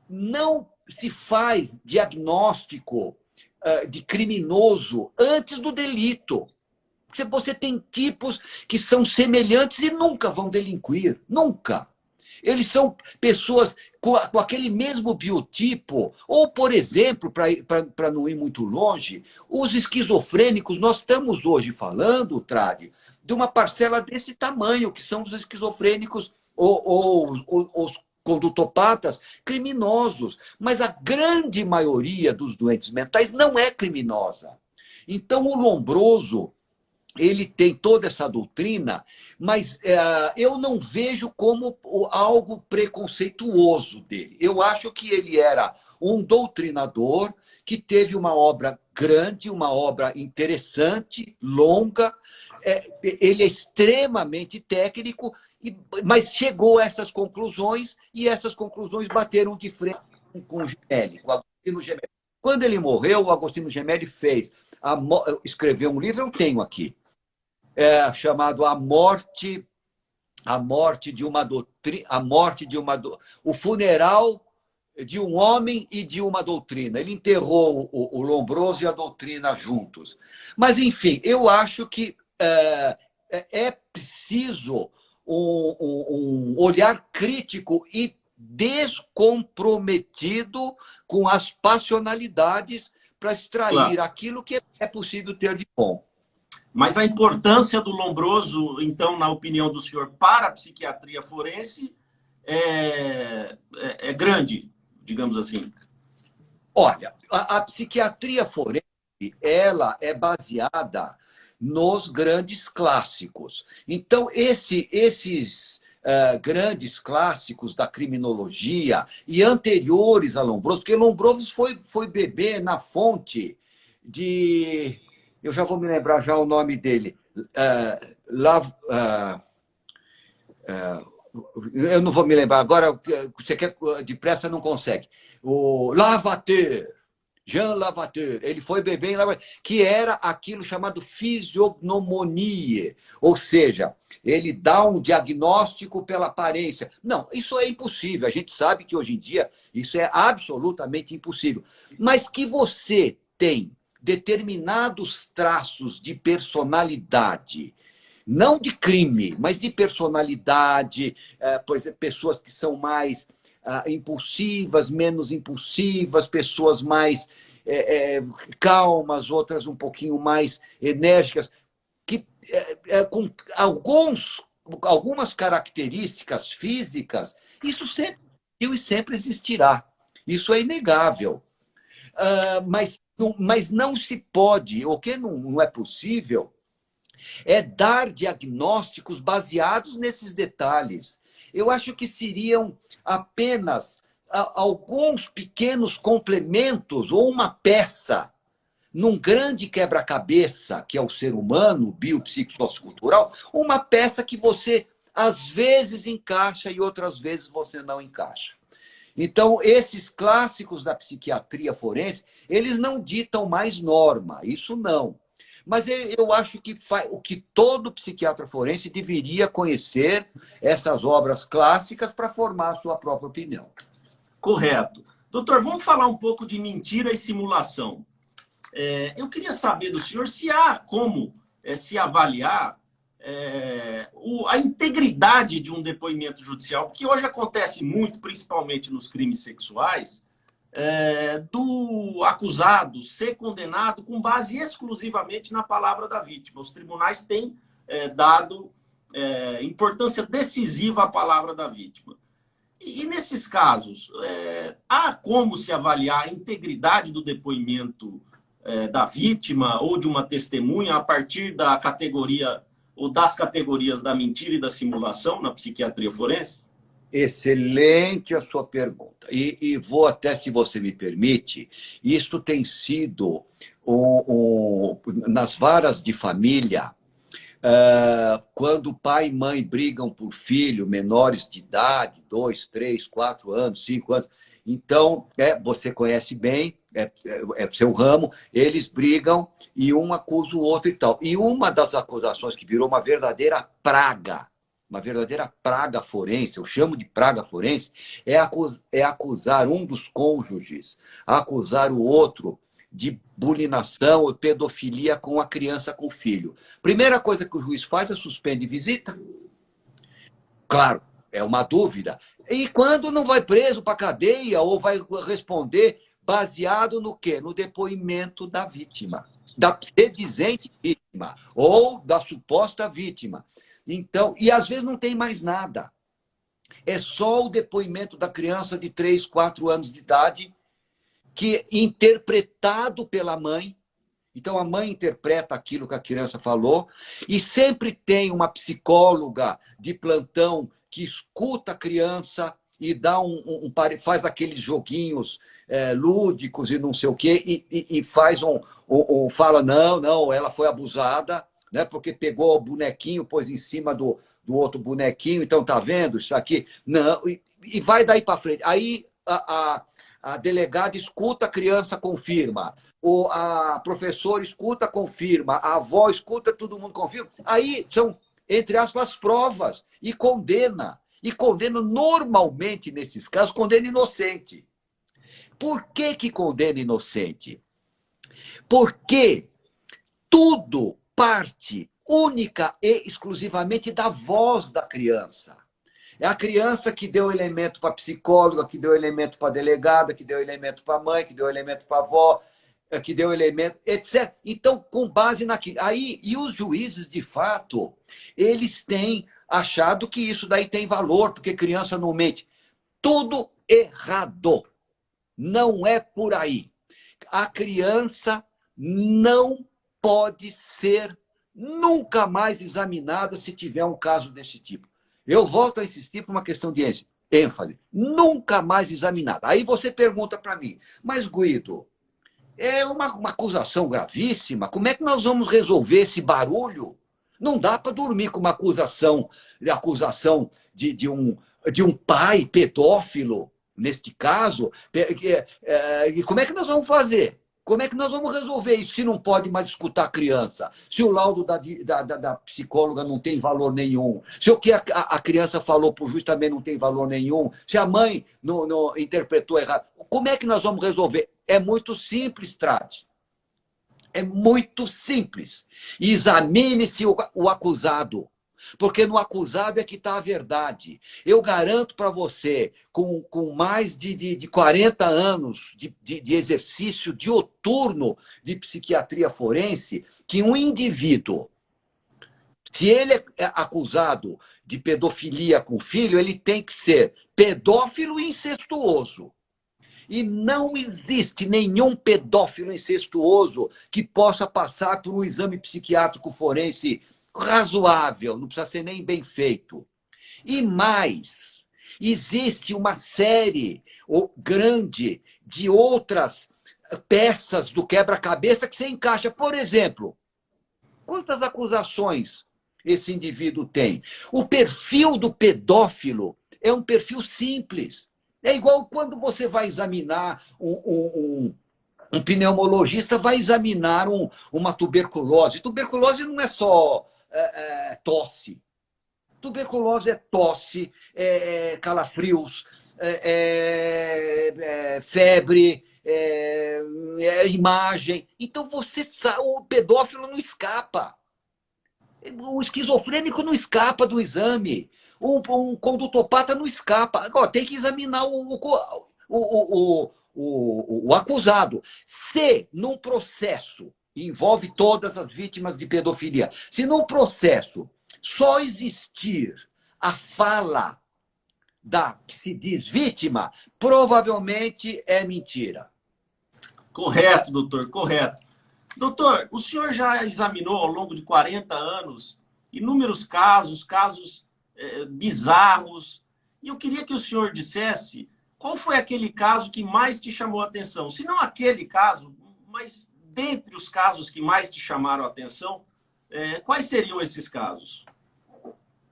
não se faz diagnóstico de criminoso antes do delito. Você tem tipos que são semelhantes e nunca vão delinquir. Nunca. Eles são pessoas com aquele mesmo biotipo. Ou, por exemplo, para não ir muito longe, os esquizofrênicos, nós estamos hoje falando, Tradi, de uma parcela desse tamanho, que são os esquizofrênicos ou os condutopatas criminosos. Mas a grande maioria dos doentes mentais não é criminosa. Então, o Lombroso, ele tem toda essa doutrina, mas eu não vejo como algo preconceituoso dele. Eu acho que ele era um doutrinador que teve uma obra grande, uma obra interessante, longa. Ele é extremamente técnico, mas chegou a essas conclusões, e essas conclusões bateram de frente com o Gemelli, com o Agostinho Gemelli. Quando ele morreu, o Agostinho Gemelli escreveu um livro, eu tenho aqui, chamado A Morte de uma Doutrina, o Funeral de um Homem e de uma Doutrina. Ele enterrou o Lombroso e a doutrina juntos. Mas, enfim, eu acho que é preciso um olhar crítico e descomprometido com as passionalidades para extrair aquilo que é possível ter de bom. Mas a importância do Lombroso, então, na opinião do senhor, para a psiquiatria forense é grande, digamos assim. Olha, a psiquiatria forense, ela é baseada nos grandes clássicos. Então, esses grandes clássicos da criminologia e anteriores a Lombroso, porque Lombroso foi beber na fonte de... Eu já vou me lembrar já o nome dele. Eu não vou me lembrar agora, você quer depressa, não consegue. O Lavater, Jean Lavater, ele foi beber em Lavater, que era aquilo chamado fisiognomonia, ou seja, ele dá um diagnóstico pela aparência. Não, isso é impossível. A gente sabe que hoje em dia isso é absolutamente impossível. Mas que você tem determinados traços de personalidade, não de crime, mas de personalidade, por exemplo, pessoas que são mais impulsivas, menos impulsivas, pessoas mais calmas, outras um pouquinho mais enérgicas, que com algumas características físicas, isso sempre existiu e sempre existirá. Isso é inegável. Mas não se pode, o que não é possível, é dar diagnósticos baseados nesses detalhes. Eu acho que seriam apenas alguns pequenos complementos ou uma peça num grande quebra-cabeça, que é o ser humano, biopsicossociocultural, uma peça que você às vezes encaixa e outras vezes você não encaixa. Então, esses clássicos da psiquiatria forense, eles não ditam mais norma, isso não. Mas eu acho que o que todo psiquiatra forense deveria conhecer essas obras clássicas para formar a sua própria opinião. Correto. Doutor, vamos falar um pouco de mentira e simulação. Eu queria saber do senhor se há como se avaliar a integridade de um depoimento judicial, porque hoje acontece muito, principalmente nos crimes sexuais, do acusado ser condenado com base exclusivamente na palavra da vítima. Os tribunais têm dado importância decisiva à palavra da vítima. E nesses casos, há como se avaliar a integridade do depoimento da vítima ou de uma testemunha a partir da categoria ou das categorias da mentira e da simulação na psiquiatria forense? Excelente a sua pergunta. Vou até, se você me permite, isso tem sido nas varas de família, quando pai e mãe brigam por filho, menores de idade, 2, 3, 4 anos, 5 anos. Então, você conhece bem, é seu ramo, eles brigam e um acusa o outro e tal. E uma das acusações que virou uma verdadeira praga forense, eu chamo de praga forense, é acusar um dos cônjuges, acusar o outro de bulinação ou pedofilia com a criança, com o filho. Primeira coisa que o juiz faz é suspende visita. Claro, é uma dúvida. E quando não vai preso para a cadeia ou vai responder baseado no quê? No depoimento da vítima, da sedizente vítima ou da suposta vítima. Então, e às vezes não tem mais nada. É só o depoimento da criança de 3, 4 anos de idade, que interpretado pela mãe. Então, a mãe interpreta aquilo que a criança falou, e sempre tem uma psicóloga de plantão que escuta a criança e dá faz aqueles joguinhos lúdicos e não sei o quê, e faz fala, não, ela foi abusada, né, porque pegou o bonequinho, pôs em cima do outro bonequinho, então tá vendo isso aqui? Não, e vai daí para frente. Aí a delegada escuta, a criança confirma. A professora escuta, confirma. A avó escuta, todo mundo confirma. Aí são, entre aspas, provas. E condena. E condena normalmente, nesses casos, condena inocente. Por que condena inocente? Porque tudo parte única e exclusivamente da voz da criança. É a criança que deu elemento para a psicóloga, que deu elemento para a delegada, que deu elemento para a mãe, que deu elemento para a avó, que deu elemento, etc. Então, com base naquilo. Aí, e os juízes, de fato, eles têm achado que isso daí tem valor, porque criança não mente. Tudo errado. Não é por aí. A criança não pode ser nunca mais examinada se tiver um caso desse tipo. Eu volto a insistir por uma questão de ênfase. Nunca mais examinada. Aí você pergunta para mim, mas Guido, é uma acusação gravíssima. Como é que nós vamos resolver esse barulho? Não dá para dormir com uma acusação de um pai pedófilo, neste caso. E como é que nós vamos fazer? Como é que nós vamos resolver isso se não pode mais escutar a criança? Se o laudo da psicóloga não tem valor nenhum? Se o que a criança falou para o juiz também não tem valor nenhum? Se a mãe não interpretou errado? Como é que nós vamos resolver? É muito simples, Tradi. É muito simples. Examine-se o acusado. Porque no acusado é que está a verdade. Eu garanto para você, com mais de 40 anos de exercício diuturno de psiquiatria forense, que um indivíduo, se ele é acusado de pedofilia com filho, ele tem que ser pedófilo e incestuoso. E não existe nenhum pedófilo incestuoso que possa passar por um exame psiquiátrico forense razoável, não precisa ser nem bem feito. E mais, existe uma série grande de outras peças do quebra-cabeça que você encaixa. Por exemplo, quantas acusações esse indivíduo tem? O perfil do pedófilo é um perfil simples. É igual quando você vai examinar um pneumologista vai examinar uma tuberculose. Tuberculose não é só tosse. Tuberculose é tosse, calafrios, febre, imagem. Então você sabe, o pedófilo não escapa. O esquizofrênico não escapa do exame. Um condutopata não escapa. Agora, tem que examinar o acusado. Se num processo envolve todas as vítimas de pedofilia, se num processo só existir a fala da que se diz vítima, provavelmente é mentira. Correto, doutor, correto. Doutor, o senhor já examinou ao longo de 40 anos inúmeros casos, bizarros, e eu queria que o senhor dissesse qual foi aquele caso que mais te chamou a atenção. Se não aquele caso, mas dentre os casos que mais te chamaram a atenção, quais seriam esses casos?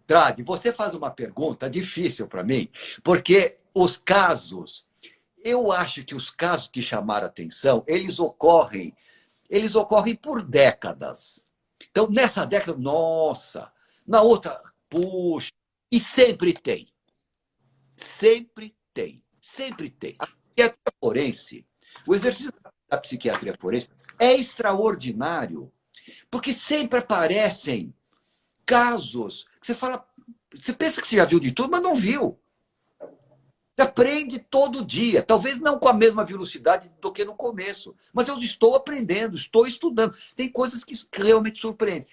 Trade, você faz uma pergunta difícil para mim, porque os casos, eu acho que os casos que chamaram a atenção, eles ocorrem por décadas. Então, nessa década, nossa, na outra, puxa, e sempre tem. Sempre tem. Sempre tem. A psiquiatria forense, o exercício da psiquiatria forense é extraordinário, porque sempre aparecem casos que você fala, você pensa que você já viu de tudo, mas não viu. Você aprende todo dia, talvez não com a mesma velocidade do que no começo, mas eu estou aprendendo, estou estudando. Tem coisas que realmente surpreendem.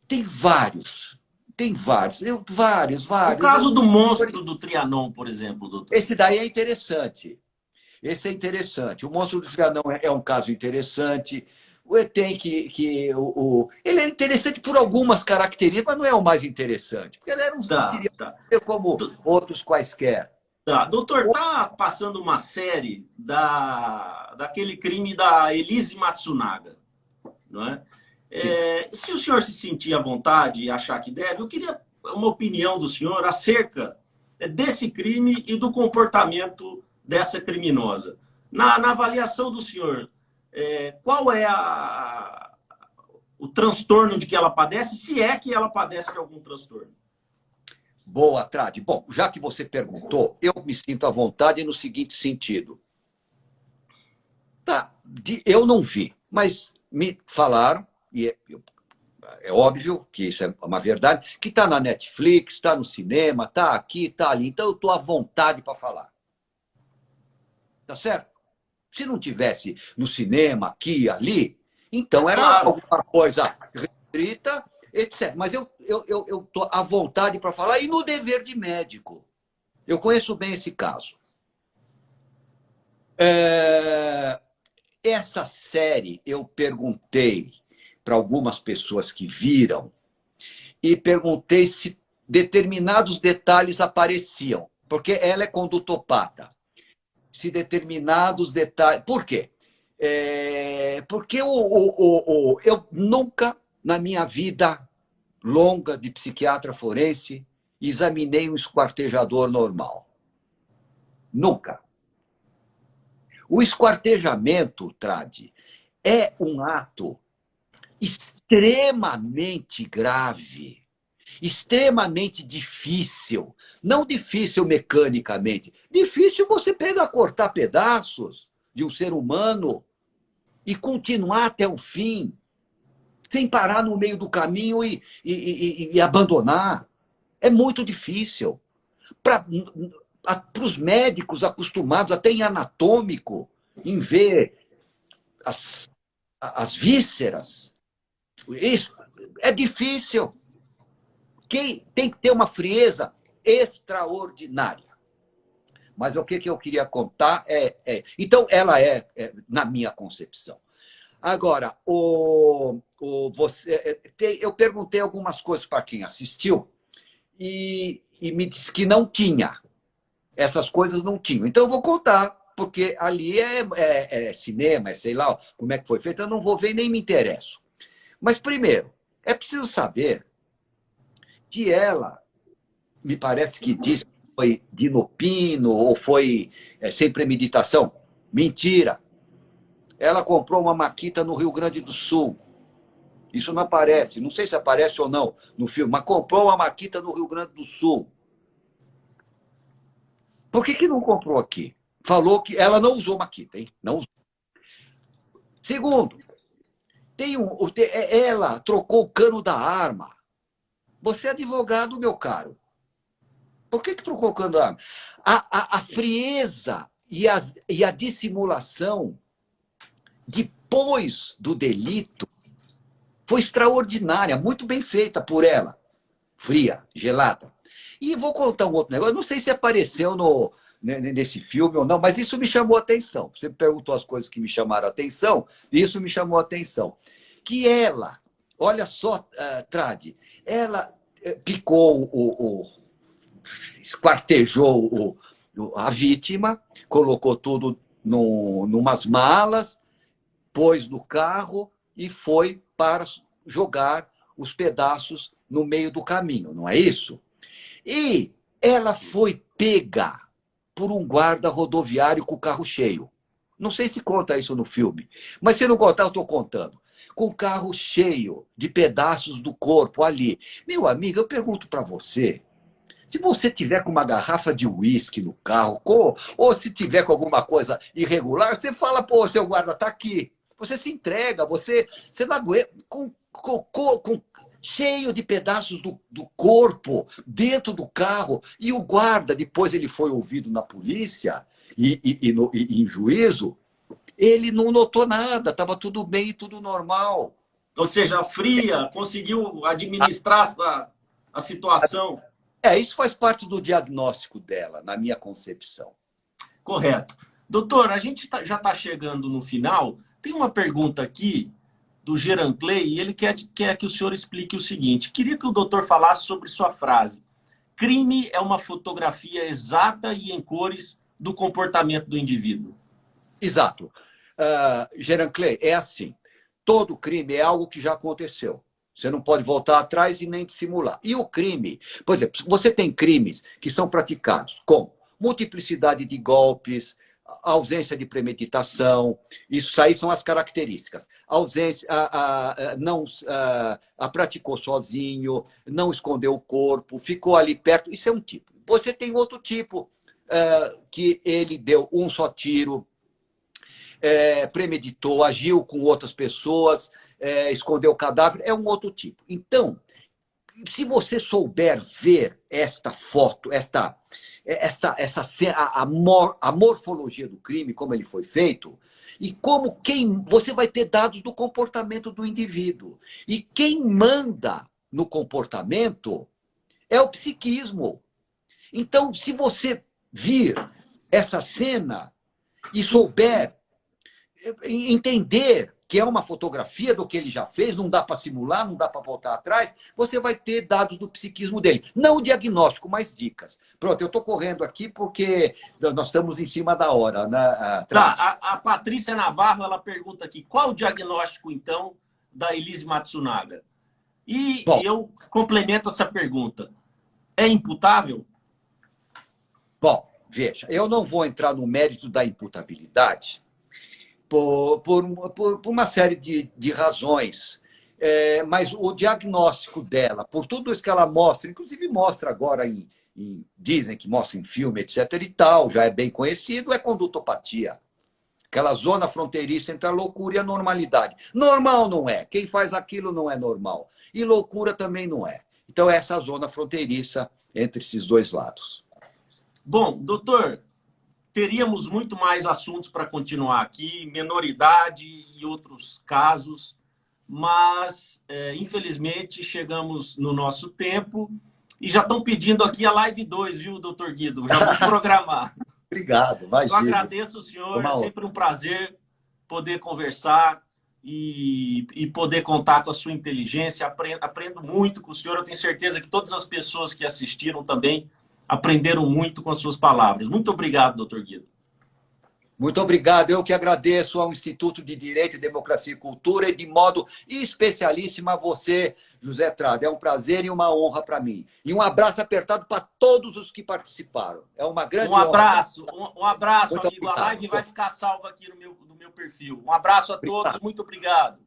Tem vários. Tem vários. Vários. O caso do monstro do Trianon, por exemplo, doutor. Esse daí é interessante. Esse é interessante. O monstro do Trianon é um caso interessante. Tem ele é interessante por algumas características, mas não é o mais interessante. Porque ele era um serial como outros quaisquer. Tá. Doutor, tá passando uma série daquele crime da Elise Matsunaga, não é? Se o senhor se sentir à vontade e achar que deve, eu queria uma opinião do senhor acerca desse crime e do comportamento dessa criminosa. Na avaliação do senhor, qual é o transtorno de que ela padece, se é que ela padece de algum transtorno? Boa, Trade. Bom, já que você perguntou, eu me sinto à vontade no seguinte sentido. Tá, eu não vi, mas me falaram, e é óbvio que isso é uma verdade, que está na Netflix, está no cinema, está aqui, está ali. Então eu estou à vontade para falar. Tá certo? Se não tivesse no cinema, aqui, ali, então era alguma coisa restrita, etc. Mas eu estou à vontade para falar, e no dever de médico. Eu conheço bem esse caso. Essa série eu perguntei para algumas pessoas que viram e perguntei se determinados detalhes apareciam, porque ela é condutopata. Se determinados detalhes... Por quê? Porque eu nunca, na minha vida longa de psiquiatra forense, examinei um esquartejador normal. Nunca. O esquartejamento, Trade, é um ato extremamente grave, extremamente difícil. Não difícil mecanicamente. Difícil você pegar, cortar pedaços de um ser humano e continuar até o fim, sem parar no meio do caminho e abandonar. É muito difícil. Para os médicos acostumados, até em anatômico, em ver as vísceras, isso é difícil. Quem tem que ter uma frieza extraordinária. Mas o que eu queria contar então, ela na minha concepção. Agora, eu perguntei algumas coisas para quem assistiu e me disse que não tinha. Essas coisas não tinham. Então, eu vou contar, porque ali é cinema, sei lá como é que foi feito, eu não vou ver nem me interesso. Mas, primeiro, é preciso saber que ela, me parece que disse que foi dinopino ou foi sem premeditação. Mentira. Ela comprou uma maquita no Rio Grande do Sul. Isso não aparece, não sei se aparece ou não no filme, mas comprou uma maquita no Rio Grande do Sul. Por que não comprou aqui? Falou que ela não usou maquita, hein? Não usou. Segundo, ela trocou o cano da arma. Você é advogado, meu caro. Por que trocou o cano da arma? A frieza e a dissimulação depois do delito foi extraordinária, muito bem feita por ela. Fria, gelada. E vou contar um outro negócio, não sei se apareceu nesse filme ou não, mas isso me chamou a atenção. Você perguntou as coisas que me chamaram a atenção, e isso me chamou a atenção. Que ela, olha só, Tradi, ela picou, esquartejou a vítima, colocou tudo numas malas, pôs no carro e foi para jogar os pedaços no meio do caminho, não é isso? E ela foi pega por um guarda rodoviário com o carro cheio. Não sei se conta isso no filme, mas se não contar, eu estou contando. Com o carro cheio de pedaços do corpo ali. Meu amigo, eu pergunto para você, se você tiver com uma garrafa de uísque no carro, ou se tiver com alguma coisa irregular, você fala, pô, seu guarda está aqui. Você se entrega, você não aguenta, cheio de pedaços do corpo dentro do carro. E o guarda, depois ele foi ouvido na polícia e em juízo, ele não notou nada, estava tudo bem e tudo normal. Ou seja, a Fria conseguiu administrar a situação. Isso faz parte do diagnóstico dela, na minha concepção. Correto. Doutor, a gente já está chegando no final. Tem uma pergunta aqui do Geran Clay e ele quer que o senhor explique o seguinte. Queria que o doutor falasse sobre sua frase. Crime é uma fotografia exata e em cores do comportamento do indivíduo. Exato. Geran Clay, é assim. Todo crime é algo que já aconteceu. Você não pode voltar atrás e nem dissimular. E o crime, por exemplo, você tem crimes que são praticados com multiplicidade de golpes, ausência de premeditação, isso aí são as características. Ausência, não praticou sozinho, não escondeu o corpo, ficou ali perto, isso é um tipo. Você tem outro tipo, que ele deu um só tiro, premeditou, agiu com outras pessoas, escondeu o cadáver, é um outro tipo. Então, se você souber ver esta foto, essa a morfologia do crime, como ele foi feito, e você vai ter dados do comportamento do indivíduo. E quem manda no comportamento é o psiquismo. Então, se você vir essa cena e souber entender que é uma fotografia do que ele já fez, não dá para simular, não dá para voltar atrás, você vai ter dados do psiquismo dele. Não o diagnóstico, mas dicas. Pronto, eu estou correndo aqui porque nós estamos em cima da hora. Né? Tá, a Patrícia Navarro, ela pergunta aqui, qual o diagnóstico, então, da Elise Matsunaga? E eu complemento essa pergunta. É imputável? Bom, veja, eu não vou entrar no mérito da imputabilidade, por uma série de razões. Mas o diagnóstico dela, por tudo isso que ela mostra, inclusive mostra agora dizem que mostra em filme, etc. e tal, já é bem conhecido, é condutopatia. Aquela zona fronteiriça entre a loucura e a normalidade. Normal não é. Quem faz aquilo não é normal. E loucura também não é. Então, essa zona fronteiriça entre esses dois lados. Bom, doutor, teríamos muito mais assuntos para continuar aqui, menoridade e outros casos, mas, infelizmente, chegamos no nosso tempo e já estão pedindo aqui a live 2, viu, doutor Guido? Já vou programar. Obrigado, imagina. Eu agradeço o senhor, é sempre um prazer poder conversar e poder contar com a sua inteligência. Aprendo muito com o senhor, eu tenho certeza que todas as pessoas que assistiram também aprenderam muito com as suas palavras. Muito obrigado, doutor Guido. Muito obrigado. Eu que agradeço ao Instituto de Direito, Democracia e Cultura e, de modo especialíssimo, a você, José Tradi. É um prazer e uma honra para mim. E um abraço apertado para todos os que participaram. É uma grande honra. Um abraço, muito amigo. Obrigado. A live vai ficar salva aqui no meu perfil. Um abraço a todos. Muito obrigado.